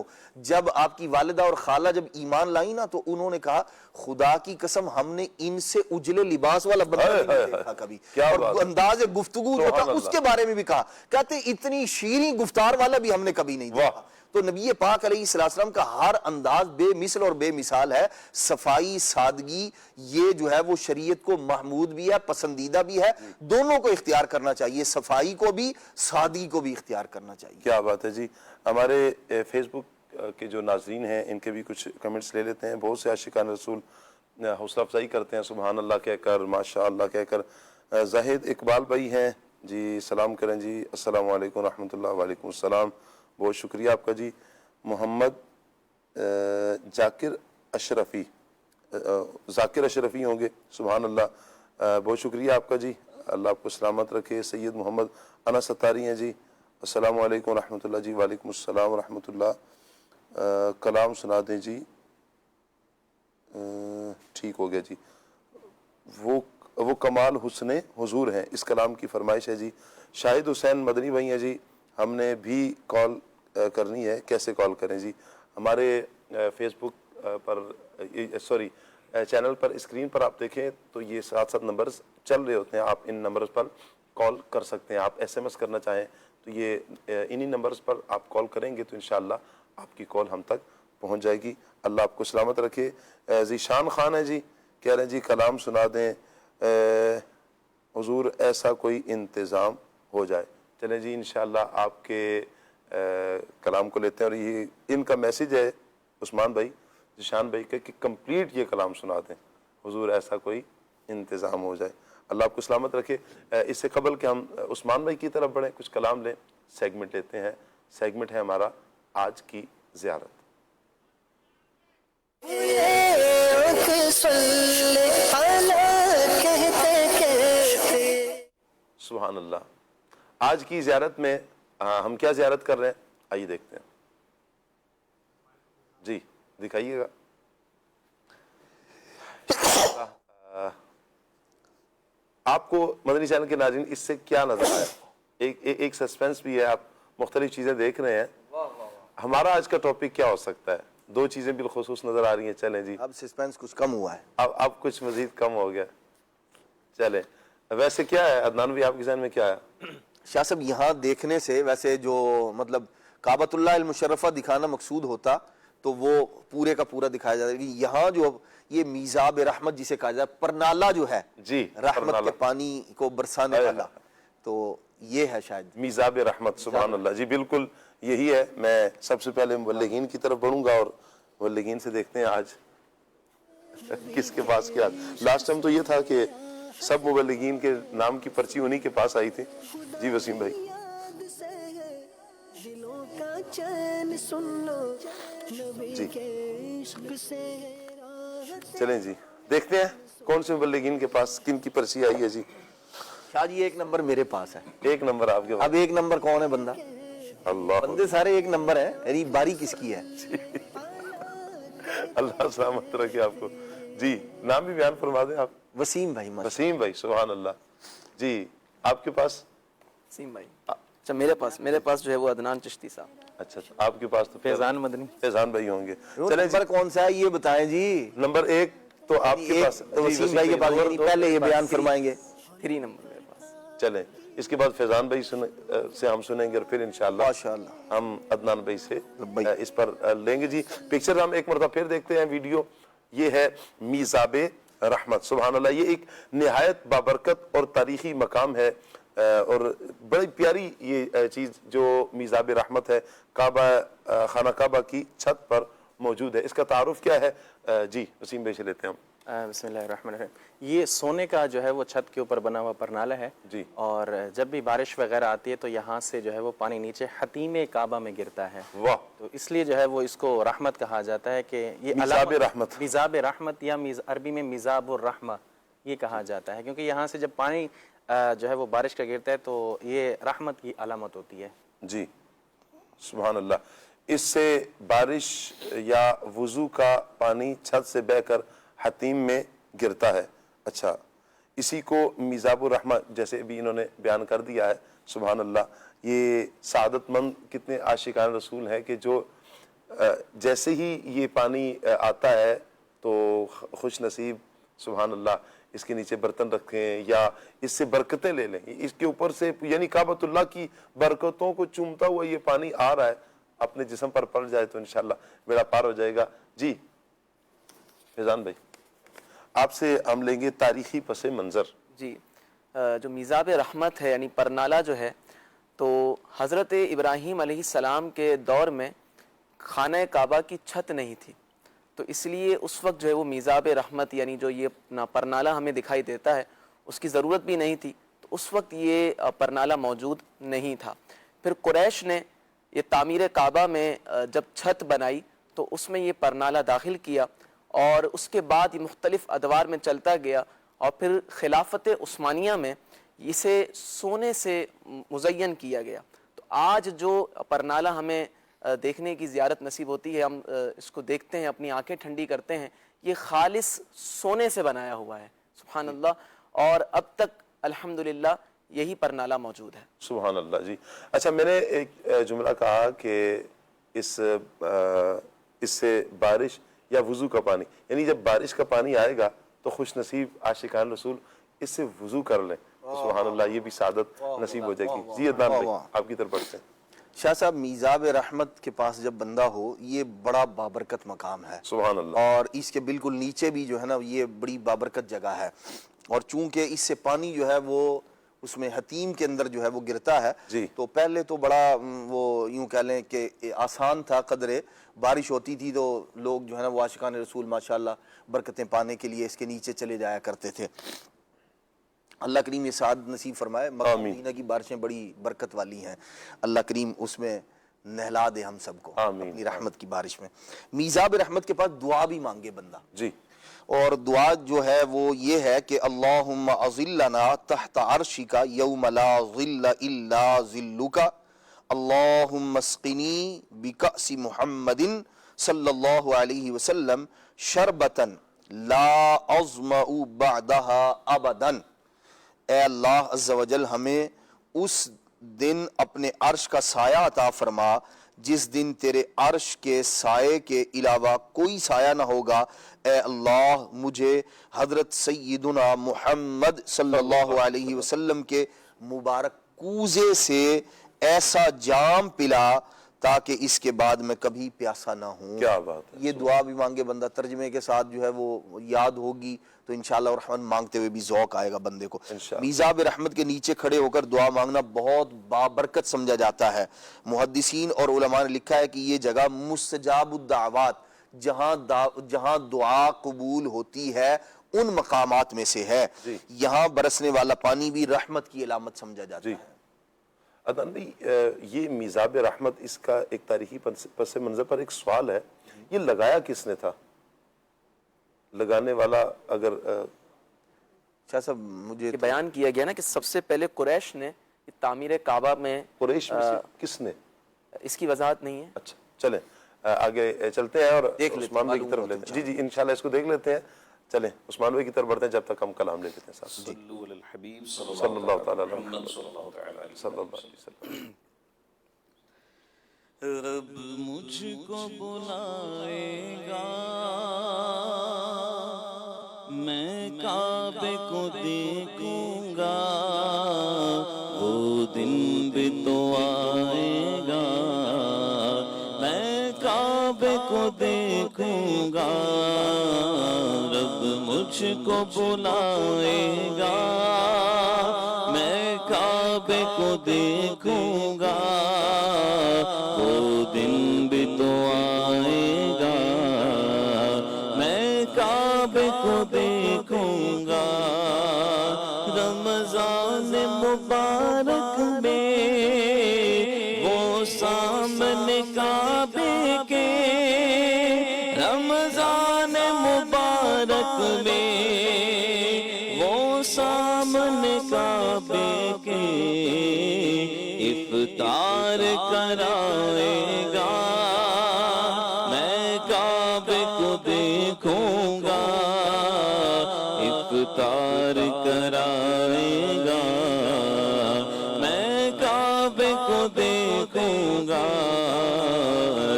جب آپ کی والدہ اور خالہ جب ایمان لائیں نا تو انہوں نے کہا خدا کی قسم ہم نے ان سے اجلے لباس والا بندہ نہیں دیکھا کبھی. اور انداز گفتگو جو تھا اس کے بارے میں بھی کہا کہتے اتنی شیریں گفتار والا بھی ہم نے کبھی نہیں دیکھا. تو نبی پاک علیہ السلام کا ہر انداز بے مثل اور بے مثال ہے. صفائی سادگی یہ جو ہے وہ شریعت کو محمود بھی ہے, پسندیدہ بھی ہے. دونوں کو اختیار کرنا چاہیے, صفائی کو بھی سادگی کو بھی اختیار کرنا چاہیے. کیا بات ہے جی. ہمارے فیس بک کے جو ناظرین ہیں ان کے بھی کچھ کمنٹس لے لیتے ہیں. بہت سے عاشقان رسول حوصلہ افزائی کرتے ہیں سبحان اللہ کہہ کر, ماشاء اللہ کہہ کر. زاہد اقبال بھائی ہیں جی, سلام کریں جی. السلام علیکم رحمۃ اللہ. وعلیکم السلام, بہت شکریہ آپ کا جی. محمد ذاکر اشرفی ہوں گے سبحان اللہ, بہت شکریہ آپ کا جی, اللہ آپ کو سلامت رکھے. سید محمد انس ستاری ہیں جی, السلام علیکم رحمۃ اللہ جی. وعلیکم السلام رحمۃ اللہ. کلام سنا دیں جی. ٹھیک ہو گیا جی. وہ کمال حسن حضور ہیں, اس کلام کی فرمائش ہے جی. شاہد حسین مدنی بھائی ہیں جی, ہم نے بھی کال کرنی ہے, کیسے کال کریں جی؟ ہمارے فیس بک پر سوری چینل پر اسکرین پر آپ دیکھیں تو یہ 7 نمبرز چل رہے ہوتے ہیں, آپ ان نمبرز پر کال کر سکتے ہیں. آپ ایس ایم ایس کرنا چاہیں تو یہ انہی نمبرز پر آپ کال کریں گے تو انشاءاللہ آپ کی کال ہم تک پہنچ جائے گی. اللہ آپ کو سلامت رکھے. ذیشان خان ہے جی, کہہ رہے ہیں جی کلام سنا دیں حضور ایسا کوئی انتظام ہو جائے. چلیں جی انشاءاللہ آپ کے کلام کو لیتے ہیں. اور یہ ان کا میسیج ہے عثمان بھائی ذیشان بھائی کہ کمپلیٹ یہ کلام سنا دیں حضور ایسا کوئی انتظام ہو جائے. اللہ آپ کو سلامت رکھے. اس سے قبل کہ ہم عثمان بھائی کی طرف بڑھیں کچھ کلام لیں, سیگمنٹ لیتے ہیں. سیگمنٹ ہے ہمارا آج کی زیارت. سبحان اللہ. آج کی زیارت میں ہم کیا زیارت کر رہے ہیں آئیے دیکھتے ہیں جی, دکھائیے گا. آپ کو مدنی چینل کے ناظرین اس سے کیا نظر آیا؟ ایک سسپینس بھی ہے, آپ مختلف چیزیں دیکھ رہے ہیں. ہمارا آج کا ٹاپک کیا ہو سکتا ہے؟ 2 چیزیں بالخصوص نظر آ رہی ہیں. چلیں جی, اب سسپینس کچھ کم ہوا ہے, اب کچھ مزید کم ہو گیا. چلیں ویسے کیا ہے عدنان بھی آپ کے ذہن میں کیا ہے؟ شاہ صاحب یہاں دیکھنے سے ویسے جو مطلب کعبۃ اللہ المشرفہ دکھانا مقصود ہوتا تو وہ پورے کا پورا دکھایا جاتا ہے. یہاں جو یہ میزاب رحمت جسے کہا جاتا ہے, پرنالہ جو ہے جی, رحمت کے پانی کو برسانے والا, تو یہ ہے شاید میزاب رحمت. سبحان اللہ جی, بالکل یہی ہے. میں سب سے پہلے مبلغین کی طرف بڑھوں گا اور مبلغین سے دیکھتے ہیں آج کس کے پاس کیا. لاسٹ ٹائم تو یہ تھا کہ سب مبلغین کے نام کی پرچی انہی کے پاس آئی تھی. جی وسیم بھائی. جی چلیں جی دیکھتے ہیں کون سے مبلغین کے پاس کن کی پرچی آئی ہے جی. شاہ جی ایک نمبر میرے پاس ہے. ایک نمبر آپ کے پاس. اب ایک نمبر کون ہے بندہ؟ اللہ, بندے سارے ایک نمبر ہیں, یعنی باری کس کی ہے؟ اللہ سلامت رکھے آپ کو جی. نام بھی بیان فرما دیں آپ. وسیم بھائی. وسیم بھائی, سبحان اللہ جی. آپ کے پاس؟ وسیم بھائی. اچھا میرے پاس جو ہے وہ عدنان چشتی صاحب. اچھا آپ کے پاس تو فیضان مدنی. فیضان بھائی ہوں گے. چلیں نمبر کون سا ہے یہ بتائیں جی. نمبر 1 تو آپ کے پاس وسیم بھائی کے پاس, پہلے یہ بیان فرمائیں گے. 3 نمبر میرے پاس. چلیں اس کے بعد فیضان بھائی سے ہم سنیں گے اور پھر انشاءاللہ ہم عدنان بھائی سے اس پر لیں گے جی. پکچر ہم ایک مرتبہ پھر دیکھتے ہیں ویڈیو. یہ ہے میزاب رحمت. سبحان اللہ, یہ ایک نہایت بابرکت اور تاریخی مقام ہے اور بڑی پیاری یہ چیز جو میزاب رحمت ہے, کعبہ خانہ کعبہ کی چھت پر موجود ہے. اس کا تعارف کیا ہے جی وسیم بھائی سے لیتے ہیں ہم. بسم اللہ الرحمن الرحیم. یہ سونے کا جو ہے وہ چھت کے اوپر بنا ہوا پرنالہ ہے جی, اور جب بھی بارش وغیرہ آتی ہے تو یہاں سے جو ہے وہ پانی نیچے حتیم کعبہ میں گرتا ہے. واہ. تو اس لیے جو ہے وہ اس کو رحمت کہا جاتا ہے کہ یہ میزاب رحمت. میزاب رحمت یا عربی میں میزاب الرحمہ یہ کہا جاتا ہے, کیونکہ یہاں سے جب پانی جو ہے وہ بارش کا گرتا ہے تو یہ رحمت کی علامت ہوتی ہے جی. سبحان اللہ. اس سے بارش یا وضو کا پانی چھت سے بہ کر حتیم میں گرتا ہے. اچھا, اسی کو میزاب الرحمہ جیسے بھی انہوں نے بیان کر دیا ہے. سبحان اللہ. یہ سعادت مند کتنے عاشقان رسول ہیں کہ جو جیسے ہی یہ پانی آتا ہے تو خوش نصیب سبحان اللہ اس کے نیچے برتن رکھیں یا اس سے برکتیں لے لیں. اس کے اوپر سے یعنی کعبۃ اللہ کی برکتوں کو چومتا ہوا یہ پانی آ رہا ہے, اپنے جسم پر پڑ جائے تو انشاءاللہ بیڑا پار ہو جائے گا. جی فیضان بھائی آپ سے ہم لیں گے تاریخی پس منظر. جی جو میزاب رحمت ہے یعنی پرنالہ جو ہے, تو حضرت ابراہیم علیہ السلام کے دور میں خانہ کعبہ کی چھت نہیں تھی, تو اس لیے اس وقت جو ہے وہ میزاب رحمت یعنی جو یہ اپنا پرنالہ ہمیں دکھائی دیتا ہے اس کی ضرورت بھی نہیں تھی. تو اس وقت یہ پرنالہ موجود نہیں تھا. پھر قریش نے یہ تعمیر کعبہ میں جب چھت بنائی تو اس میں یہ پرنالہ داخل کیا اور اس کے بعد یہ مختلف ادوار میں چلتا گیا اور پھر خلافت عثمانیہ میں اسے سونے سے مزین کیا گیا. تو آج جو پرنالہ ہمیں دیکھنے کی زیارت نصیب ہوتی ہے, ہم اس کو دیکھتے ہیں, اپنی آنکھیں ٹھنڈی کرتے ہیں, یہ خالص سونے سے بنایا ہوا ہے. سبحان اللہ. اور اب تک الحمدللہ یہی پرنالہ موجود ہے. سبحان اللہ جی. اچھا میں نے ایک جملہ کہا کہ اس سے بارش یا وضو کا پانی, یعنی جب بارش کا پانی آئے گا تو خوش نصیب عاشقان رسول اس سے وضو کر لیں. سبحان اللہ, یہ بھی سعادت نصیب ہو جائے گی. جی عدنان بھائی آپ کی طرف بڑھتے ہیں. شاہ صاحب میزاب رحمت کے پاس جب بندہ ہو یہ بڑا بابرکت مقام ہے. سبحان اللہ. اور اس کے بالکل نیچے بھی جو ہے نا یہ بڑی بابرکت جگہ ہے, اور چونکہ اس سے پانی جو ہے وہ اس میں حتیم کے اندر جو ہے وہ گرتا ہے جی. تو پہلے تو بڑا وہ یوں کہہ لیں کہ آسان تھا, قدرے بارش ہوتی تھی تو لوگ جو ہے نا وہ عاشقان رسول ماشاءاللہ برکتیں پانے کے لیے اس کے نیچے چلے جایا کرتے تھے. اللہ کریم یہ سعادت نصیب فرمائے. مکہ مدینہ کی بارشیں بڑی برکت والی ہیں, اللہ کریم اس میں نہلا دے ہم سب کو اپنی رحمت کی بارش میں. میزاب رحمت کے پاس دعا بھی مانگے بندہ جی, اور دعا جو ہے وہ یہ ہے کہ اللہم اظلنا تحت عرشک یوم لا ظل الا ظلک, اللہم اسقنی بکأس محمد صلی اللہ علیہ وسلم شربتا لا اظمأ بعدها ابدا. اے اللہ عز و جل ہمیں اس دن اپنے عرش کا سایہ عطا فرما جس دن تیرے عرش کے سائے کے علاوہ کوئی سایہ نہ ہوگا. اے اللہ مجھے حضرت سیدنا محمد صلی اللہ علیہ وسلم کے مبارک کوزے سے ایسا جام پلا تاکہ اس کے بعد میں کبھی پیاسا نہ ہوں. کیا بات ہے. یہ دعا بھی مانگے بندہ, ترجمے کے ساتھ جو ہے وہ یاد ہوگی تو انشاءاللہ الرحمن مانگتے ہوئے بھی ذوق آئے گا بندے کو. میزاب رحمت کے نیچے کھڑے ہو کر دعا مانگنا بہت بابرکت سمجھا جاتا ہے. محدثین اور علماء نے لکھا ہے کہ یہ جگہ مستجاب الدعوات, جہاں دعا قبول ہوتی ہے ان مقامات میں سے ہے. یہاں برسنے والا پانی بھی رحمت کی علامت سمجھا جاتا ہے. عدنان بھائی یہ میزاب رحمت, اس کا ایک تاریخی پس منظر پر ایک سوال ہے, یہ لگایا کس نے تھا؟ لگانے والا اگر شاہ صاحب مجھے کہ بیان کیا گیا نا کہ سب سے پہلے قریش نے تعمیر کعبہ میں قریش میں سے کس نے؟ اس کی وضاحت نہیں ہے. اچھا چلیں آگے چلتے ہیں اور دیکھ لیتے عثمان بھائی کی طرف لیتے ہیں. جی انشاءاللہ اس کو دیکھ لیتے ہیں. چلیں عثمان بھائی کی طرف بڑھتے ہیں جب تک ہم کلام لے لیتے ہیں ساتھ. صلی اللہ تعالیٰ علیہ وسلم صلی اللہ علیہ وسلم. رب مجھ کو بلائے گا میں کعبے کو دیکھوں گا وہ دن بھی تو آئے گا میں کعبے کو دیکھوں گا رب مجھ کو بلائے گا میں کعبے کو دیکھوں گا وہ دن بھی تو آئے گا میں کعبے کو دیکھوں گا رمضان مبارک میں وہ سامنے کعبے کے رمضان مبارک میں وہ سامنے کعبے کے افطار کرائے گا میں کعبے کو دیکھوں گا افطار کرائے گا میں کعبے کو دیکھوں گا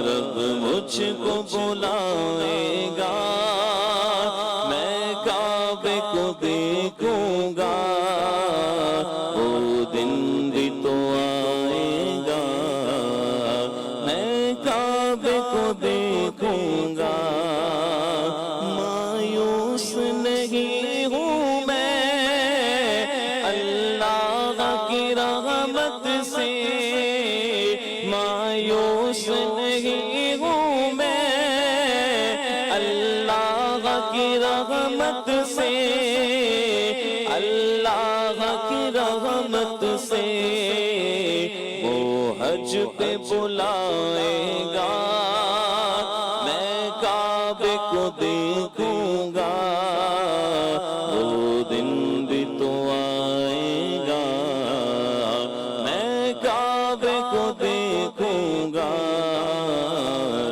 رب مجھ کو بلائے گا میں کعبے کو دیکھوں گا وہ دن بھی تو آئے گا میں کعبے کو دیکھوں گا مایوس نہیں ہوں میں اللہ کی رحمت سے مایوس نہیں ہوں میں اللہ کی رحمت سے اللہ کی رحمت سے وہ حج پہ بلائے گا میں کعبے کو دیکھوں گا وہ دن بھی تو آئے گا میں کعبے کو دیکھوں گا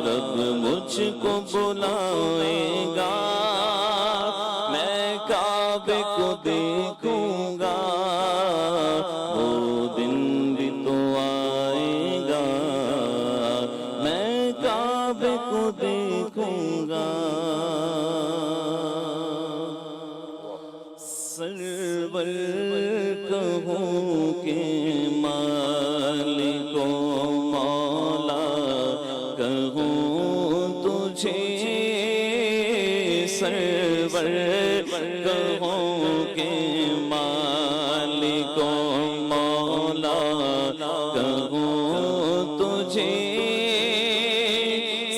رب مجھ کو بلائے گا میں کعبے کو دیکھوں گا وہ دن بھی تو آئے گا میں کعبے کو دیکھوں گا سرور کہوں کہ مالک و مولا کہوں تجھے سرور کہوں کہ مالک و مولا کہوں تجھے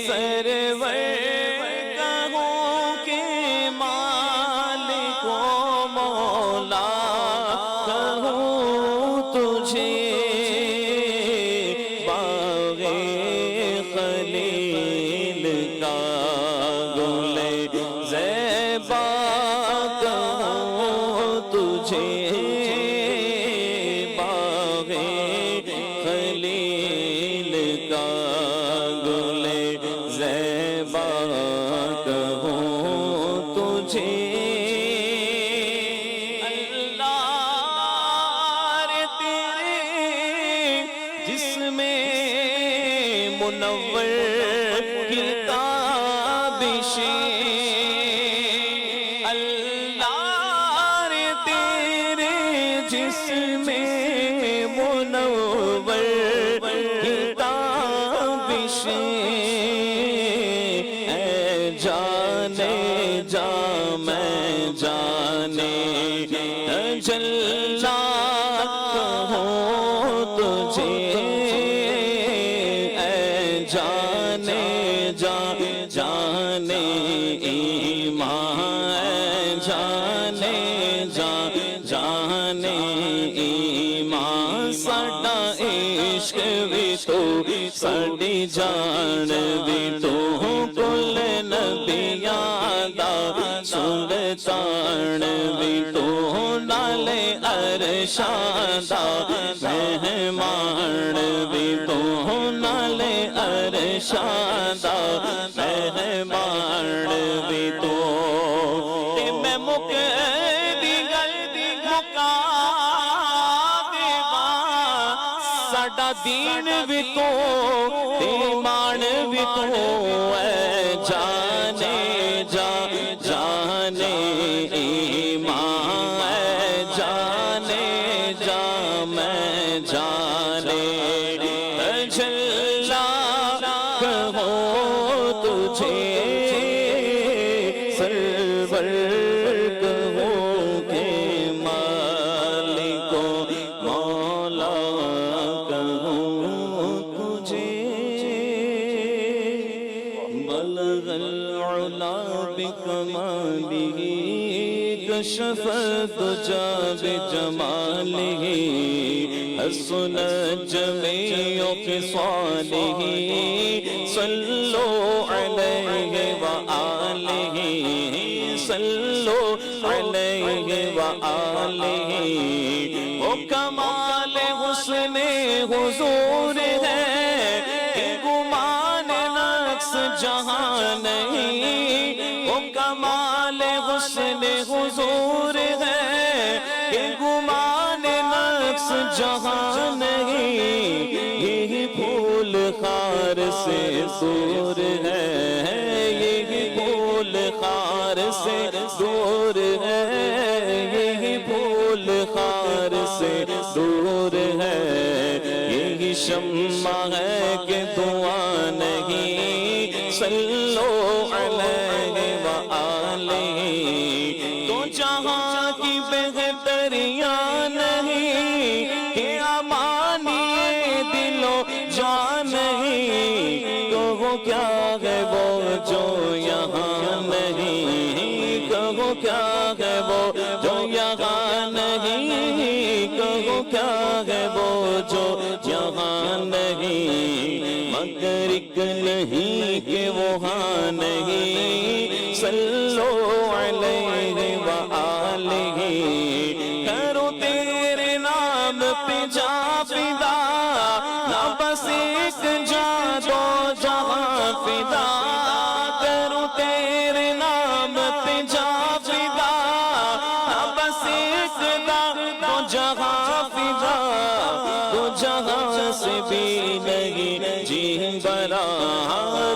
سرور کہوں کہ مالک و مولا کہوں تجھے باغ خلیل کا گل زیبا کہوں تجھے باغ خلیل کا گل زیبا کہوں تجھے منور کی تابشیں اللہ رے تیرے جسم منور کی تابشیں اے جانے جا میں جانے جلا کہوں تجھے جانے جا جانے ایمان جانے جا جانے ایمان ساڈا عشق بھی تو ساڈی جان بھی تو کل نبیاں دا ارشادہ مہمان بھی تو نالے ارشادہ مہمان بھی تو میں مکدی گل مکا دیوا ساڈا دین بھی تو ایمان بھی تو اے جانے جا جانے ایمان اے جانے جا میں جانے جلا کہو تجھے سرور کہو کہ مالکو مولا کہو تجھے بلغ العلا بکمالہ کشف الدجى بجماله حسن جميع خصاله صلوا عليه وآله صلوا عليه وآله وہ کمال حسن حضور ہے کہ گمان نقص جہاں نہیں وہ کمال حسن حضور ہے کہ گمان نقص جہاں نہیں یہی پھول خار سے دور ہے یہی پھول خار سے دور ہے یہی پھول خار سے دور ہے یہی شمع ہے کہ دعا نہیں صلو علیہ وآلہ تو جہاں کی بہتریاں نہیں کہ امانی دل و جان نہیں کہو کیا ہے وہ جو یہاں نہیں کہو کیا ہے وہ جو یہاں نہیں کہو کیا ہے وہ جو یہاں نہیں مگر ایک نہیں کہ وہاں نہیں صلو علیہ وآلہ کرو تیرے نام پہ جا فدا نہ بس ایک جا دو جہاں فدا کرو تیرے نام پہ جا فدا نہ بس ایک دا دو جہاں فدا دو جہاں سے بھی نہیں جی برا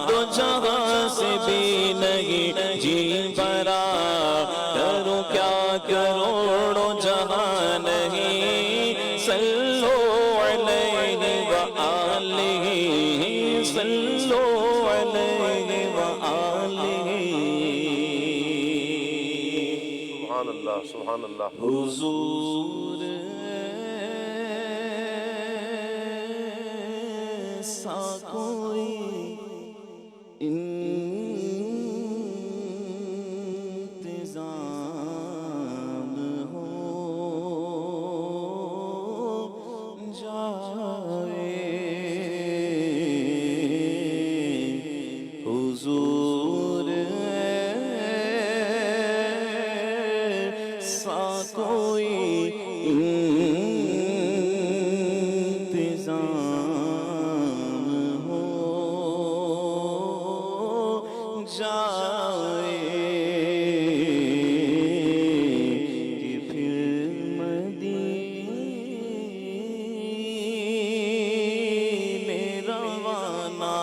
دو جہاں سے بھی نہیں جی برا کرو کیا کروڑوں جہاں نہیں صلو علیہ وآلہ صلو علیہ وآلہ سبحان اللہ سبحان اللہ حضور سا کوئی انتظام ہو جائے حضور سا کوئی انتظام ہو جائے کہ پھر مدینے روانہ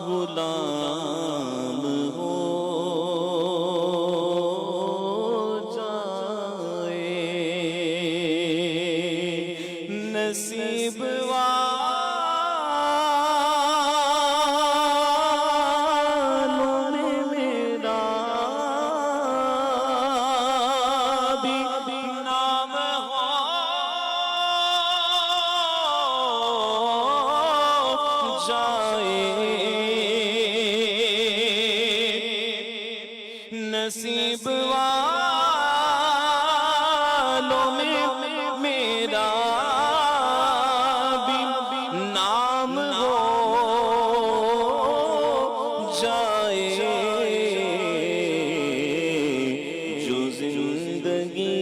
غلام ہو جائے نصیب والوں نے میرا بھی نام ہو جائے نصیب والوں میں میرا بھی نام ہو جائے جو زندگی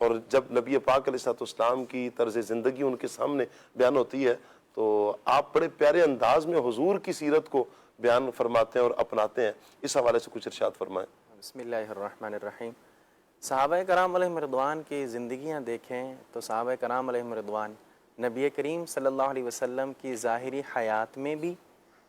اور جب نبی پاک علیہ السلام کی طرز زندگی ان کے سامنے بیان ہوتی ہے تو آپ بڑے پیارے انداز میں حضور کی سیرت کو بیان فرماتے ہیں اور اپناتے ہیں. اس حوالے سے کچھ ارشاد فرمائیں. بسم اللہ الرحمن الرحیم. صحابہ کرام علیہم رضوان کی زندگیاں دیکھیں تو صحابہ کرام علیہم رضوان نبی کریم صلی اللہ علیہ وسلم کی ظاہری حیات میں بھی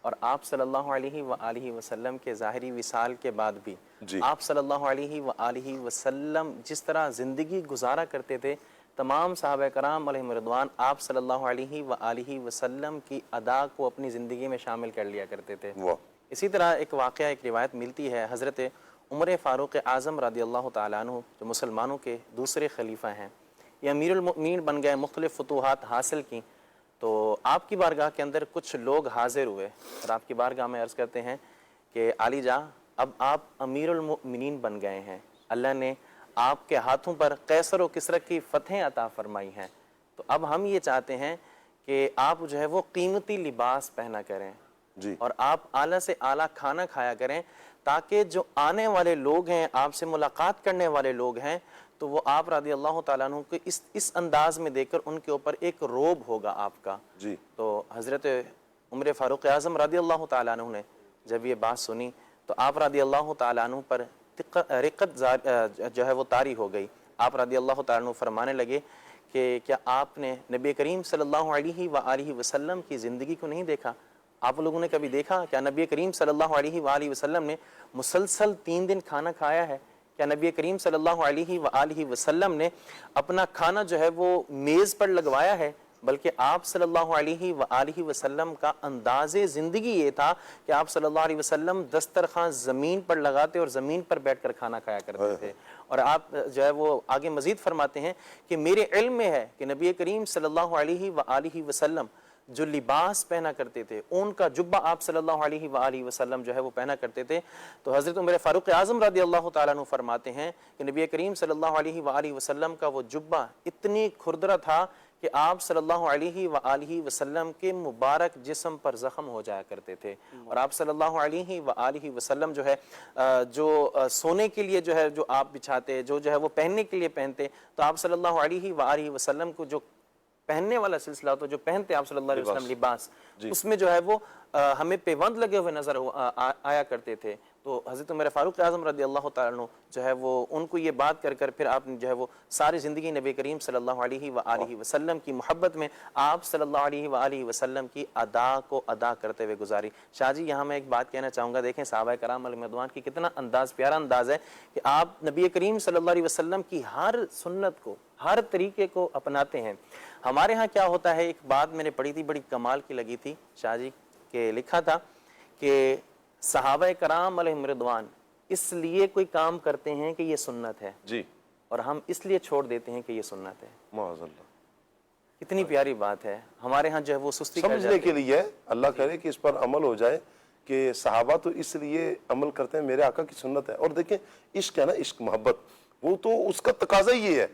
اور آپ صلی اللہ علیہ وآلہ وسلم کے ظاہری وصال کے بعد بھی آپ صلی اللہ علیہ وآلہ وسلم جس طرح زندگی گزارا کرتے تھے تمام صحابہ کرام علیہم رضوان آپ صلی اللہ علیہ وآلہ وسلم کی ادا کو اپنی زندگی میں شامل کر لیا کرتے تھے. اسی طرح ایک واقعہ ایک روایت ملتی ہے حضرت عمر فاروق اعظم رضی اللہ تعالیٰ عنہ جو مسلمانوں کے دوسرے خلیفہ ہیں یہ امیر المؤمنین بن گئے, مختلف فتوحات حاصل کی تو آپ کی بارگاہ کے اندر کچھ لوگ حاضر ہوئے اور آپ کی بارگاہ میں عرض کرتے ہیں کہ علی جاں اب آپ امیر المؤمنین بن گئے ہیں, اللہ نے آپ کے ہاتھوں پر قیصر و کسری کی فتحیں عطا فرمائی ہیں تو اب ہم یہ چاہتے ہیں کہ آپ جو ہے وہ قیمتی لباس پہنا کریں اور آپ اعلیٰ سے اعلیٰ کھانا کھایا کریں تاکہ جو آنے والے لوگ ہیں آپ سے ملاقات کرنے والے لوگ ہیں تو وہ آپ رضی اللہ تعالیٰ عنہ کو اس انداز میں دیکھ کر ان کے اوپر ایک روب ہوگا آپ کا. تو حضرت عمر فاروق اعظم رضی اللہ تعالیٰ عنہ نے جب یہ بات سنی تو آپ رضی اللہ تعالیٰ عنہ پر رقت جو ہے وہ طاری ہو گئی. آپ رضی اللہ تعالیٰ عنہ فرمانے لگے کہ کیا آپ نے نبی کریم صلی اللہ علیہ وآلہ وسلم کی زندگی کو نہیں دیکھا؟ آپ لوگوں نے کبھی دیکھا کیا نبی کریم صلی اللہ علیہ وآلہ وسلم نے مسلسل 3 دن کھانا کھایا ہے؟ کیا نبی کریم صلی اللہ علیہ وآلہ وسلم نے اپنا کھانا جو ہے وہ میز پر لگوایا ہے؟ بلکہ آپ صلی اللہ علیہ وآلہ وسلم کا انداز زندگی یہ تھا کہ آپ صلی اللہ علیہ وسلم دسترخوان زمین پر لگاتے اور زمین پر بیٹھ کر کھانا کھایا کرتے تھے. اور آپ جو ہے وہ آگے مزید فرماتے ہیں کہ میرے علم میں ہے کہ نبی کریم صلی اللہ علیہ وآلہ وسلم جو لباس پہنا کرتے تھے اون کا جبہ آپ صلی اللہ علیہ وآلہ وسلم جو ہے وہ پہنا کرتے تھے. تو حضرت عمر فاروق اعظم رضی اللہ تعالیٰ عنہ فرماتے ہیں کہ نبی کریم صلی اللہ علیہ وآلہ وسلم کا وہ جبہ اتنی کھردرا تھا کہ آپ صلی اللہ علیہ وآلہ وسلم کے مبارک جسم پر زخم ہو جایا کرتے تھے. اور آپ صلی اللہ علیہ وآلہ وسلم جو ہے جو سونے کے لیے جو ہے جو آپ بچھاتے جو ہے وہ پہننے کے لیے پہنتے تو آپ صلی اللہ علیہ وآلہ وسلم کو جو پہننے والا سلسلہ تو جو پہنتے آپ صلی اللہ علیہ وسلم لباس اس میں جو ہے وہ ہمیں پیوند لگے ہوئے نظر آیا کرتے تھے. تو حضرت عمر فاروق اعظم رضی اللہ تعالیٰ عنہ جو ہے وہ ان کو یہ بات کر کر پھر آپ نے جو ہے وہ ساری زندگی نبی کریم صلی اللہ علیہ وآلہ وسلم کی محبت میں آپ صلی اللہ علیہ وآلہ وسلم کی ادا کو ادا کرتے ہوئے گزاری. شاہ جی یہاں میں ایک بات کہنا چاہوں گا, دیکھیں صحابہ کرام علیہم رضوان کی کتنا انداز پیارا انداز ہے کہ آپ نبی کریم صلی اللہ علیہ وسلم کی ہر سنت کو ہر طریقے کو اپناتے ہیں. ہمارے ہاں کیا ہوتا ہے, ایک بات میں نے پڑھی تھی بڑی کمال کی لگی تھی شاہ جی کہ لکھا تھا کہ صحابہ کرام علیہم رضوان اس لیے کوئی کام کرتے ہیں کہ یہ سنت ہے اور ہم اس لیے چھوڑ دیتے ہیں کہ یہ سنت ہے. معاذ اللہ, کتنی پیاری بات ہے. ہمارے ہاں جو ہے وہ سستی سمجھنے کے لیے اللہ کرے کہ اس پر عمل ہو جائے کہ صحابہ تو اس لیے عمل کرتے ہیں میرے آقا کی سنت ہے. اور دیکھیں عشق ہے نا, عشق محبت وہ تو اس کا تقاضا یہ ہے,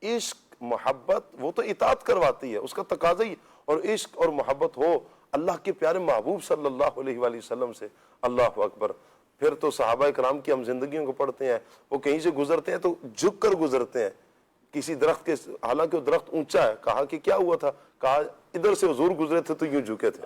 عشق محبت وہ تو اطاعت کرواتی ہے, اس کا تقاضا ہی. اور عشق اور محبت ہو اللہ کے پیارے محبوب صلی اللہ علیہ وآلہ وسلم سے, اللہ اکبر. پھر تو صحابہ کرام کی ہم زندگیوں کو پڑھتے ہیں, وہ کہیں سے گزرتے ہیں تو جھک کر گزرتے ہیں کسی درخت کے, حالانکہ وہ درخت اونچا ہے. کہا کہ کیا ہوا تھا, کہا ادھر سے حضور گزرے تھے تو یوں جھکے تھے,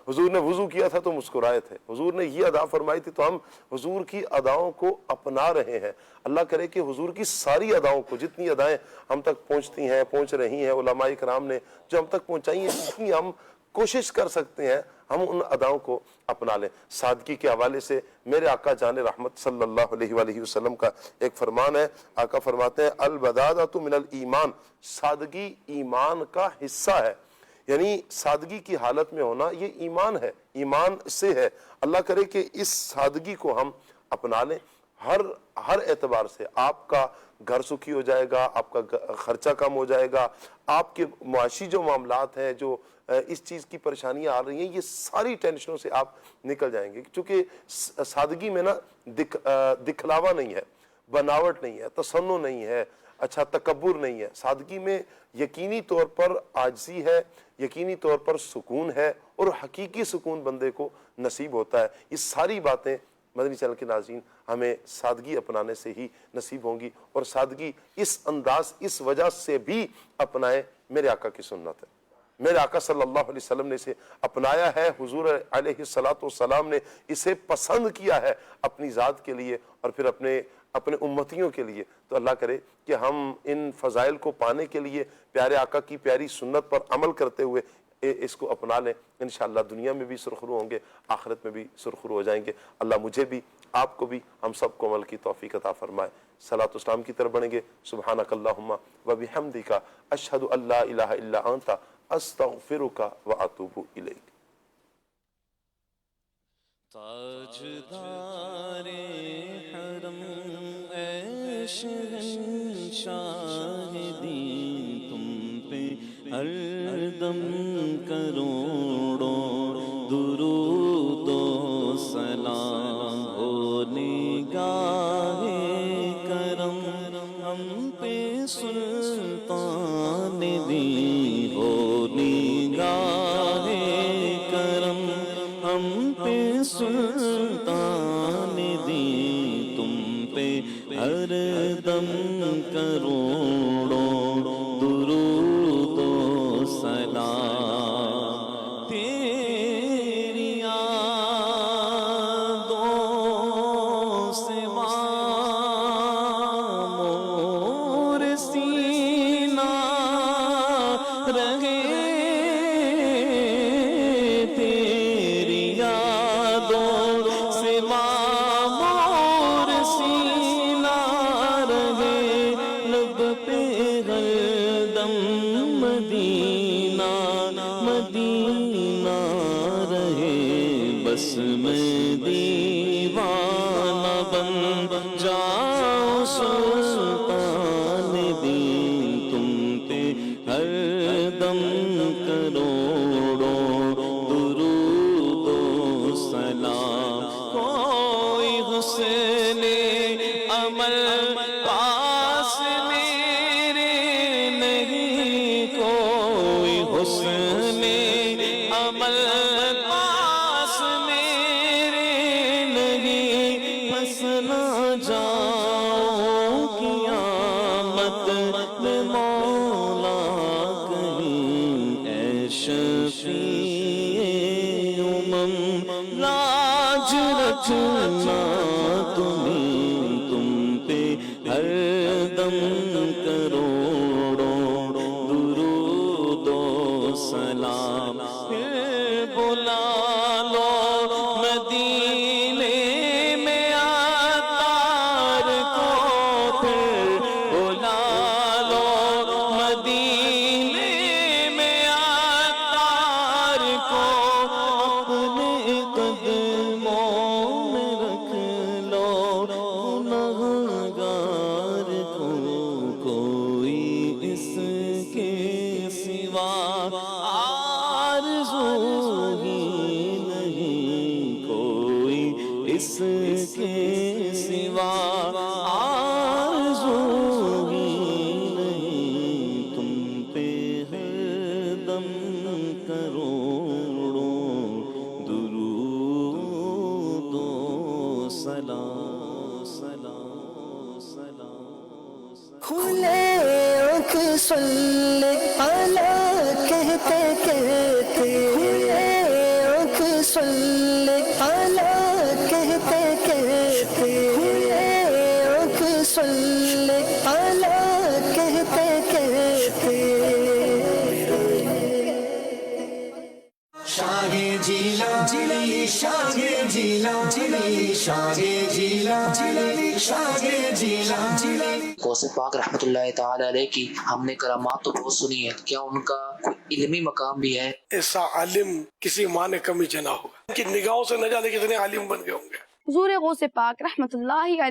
حضور نے وضو کیا تھا تو مسکرائے تھے, حضور نے یہ ادا فرمائی تھی تو ہم حضور کی اداؤں کو اپنا رہے ہیں. اللہ کرے کہ حضور کی ساری اداؤں کو, جتنی ادائیں ہم تک پہنچتی ہیں پہنچ رہی ہیں, علماء کرام نے جو ہم تک پہنچائی ہیں, جتنی ہم کوشش کر سکتے ہیں ہم ان اداؤں کو اپنا لیں. سادگی کے حوالے سے میرے آقا جان رحمت صلی اللہ علیہ وآلہ وسلم کا ایک فرمان ہے. آقا فرماتے ہیں البدادۃ من الایمان, سادگی ایمان کا حصہ ہے. یعنی سادگی کی حالت میں ہونا یہ ایمان ہے, ایمان سے ہے. اللہ کرے کہ اس سادگی کو ہم اپنا لیں ہر اعتبار سے. آپ کا گھر سکھی ہو جائے گا, آپ کا خرچہ کم ہو جائے گا, آپ کے معاشی جو معاملات ہیں, جو اس چیز کی پریشانیاں آ رہی ہیں, یہ ساری ٹینشنوں سے آپ نکل جائیں گے. کیونکہ سادگی میں نا دکھلاوا نہیں ہے, بناوٹ نہیں ہے, تصنع نہیں ہے, اچھا تکبر نہیں ہے. سادگی میں یقینی طور پر عاجزی ہے, یقینی طور پر سکون ہے, اور حقیقی سکون بندے کو نصیب ہوتا ہے. یہ ساری باتیں مدنی چینل کے ناظرین ہمیں سادگی اپنانے سے ہی نصیب ہوں گی، اور سادگی اس انداز اس وجہ سے بھی اپنائیں، میرے آقا کی سنت ہے، میرے آقا صلی اللہ علیہ وسلم نے اسے اپنایا ہے، حضور علیہ السلام نے اسے پسند کیا ہے اپنی ذات کے لیے اور پھر اپنے امتیوں کے لیے۔ تو اللہ کرے کہ ہم ان فضائل کو پانے کے لیے پیارے آقا کی پیاری سنت پر عمل کرتے ہوئے اس کو اپنا لیں، انشاءاللہ دنیا میں بھی سرخرو ہوں گے، آخرت میں بھی سرخرو ہو جائیں گے۔ اللہ مجھے بھی، آپ کو بھی، ہم سب کو عمل کی توفیق عطا فرمائے۔ صلاۃ اسلام کی طرف بڑھیں گے۔ سبحانک اللہم و بحمدک، اشہد ان لا الہ الا انت، استغفرک و اتوب الیک۔ تاجدار حرم اے شہنشاہ دین، تم پہ ہر دم کروڑوں درود و سلام ہو، نگاہ کرم ہم پہ سلطان دین ہو، نگاہ کرم ہم پہ سلطان دین، تم پہ ہر دم کروڑوں درود و سلام، تیری یادوں سے مامور سینہ رہے، تیری یادوں سے مامور سینہ رہے، لب پہ ہر دم مدینہ مدینہ رہے، بس میں دیوانہ بن جاؤں سلطان دین، تم پہ ہر دم کروڑوں درود و سلام، کوئی حسن عمل پاس میرے نہیں، کوئی حسن عمل پاس میرے نہیں، پھنس نہ جاؤں قیامت میں مولا کہیں، اے شفیع لاج رکھنا تمہیں، تم پہ ہر دم کروڑوں درود و سلام، پھر بلا لو مدینے میں عطار کو، پھر بلا لو مدینے میں عطار کو، اپنے قدموں میں رکھ لو گنہگار کو، کوئی اس کے سوا آرزو ہی نہیں، کوئی اس کے سوا آرزو ہی نہیں، تم پہ ہر دم کروڑوں درود و سلام، سلام، سلام، کھلے آنکھ صلی اللہ کہتے کہتے، کھلے آنکھ صلی اللہ کہتے کہتے، کھلے آنکھ صلی اللہ کہتے کہتے، شاہ جیلان جیلانی، شاہ جیلان جیلانی، شاہ جیلان جیلانی، شاہ جیلان جیلانی۔ غوث پاک رحمۃ اللہ تعالی علیہ کی ہم نے کرامات تو بہت سنی ہے، کیا ان کا کوئی علمی مقام بھی ہے؟ ایسا عالم کسی ماں نے کمی جنا ہوگا کہ نگاہوں سے نہ جانے کتنے عالم بن گئے ہوں گے۔ حضور غوث پاک رحمۃ اللہ علیہ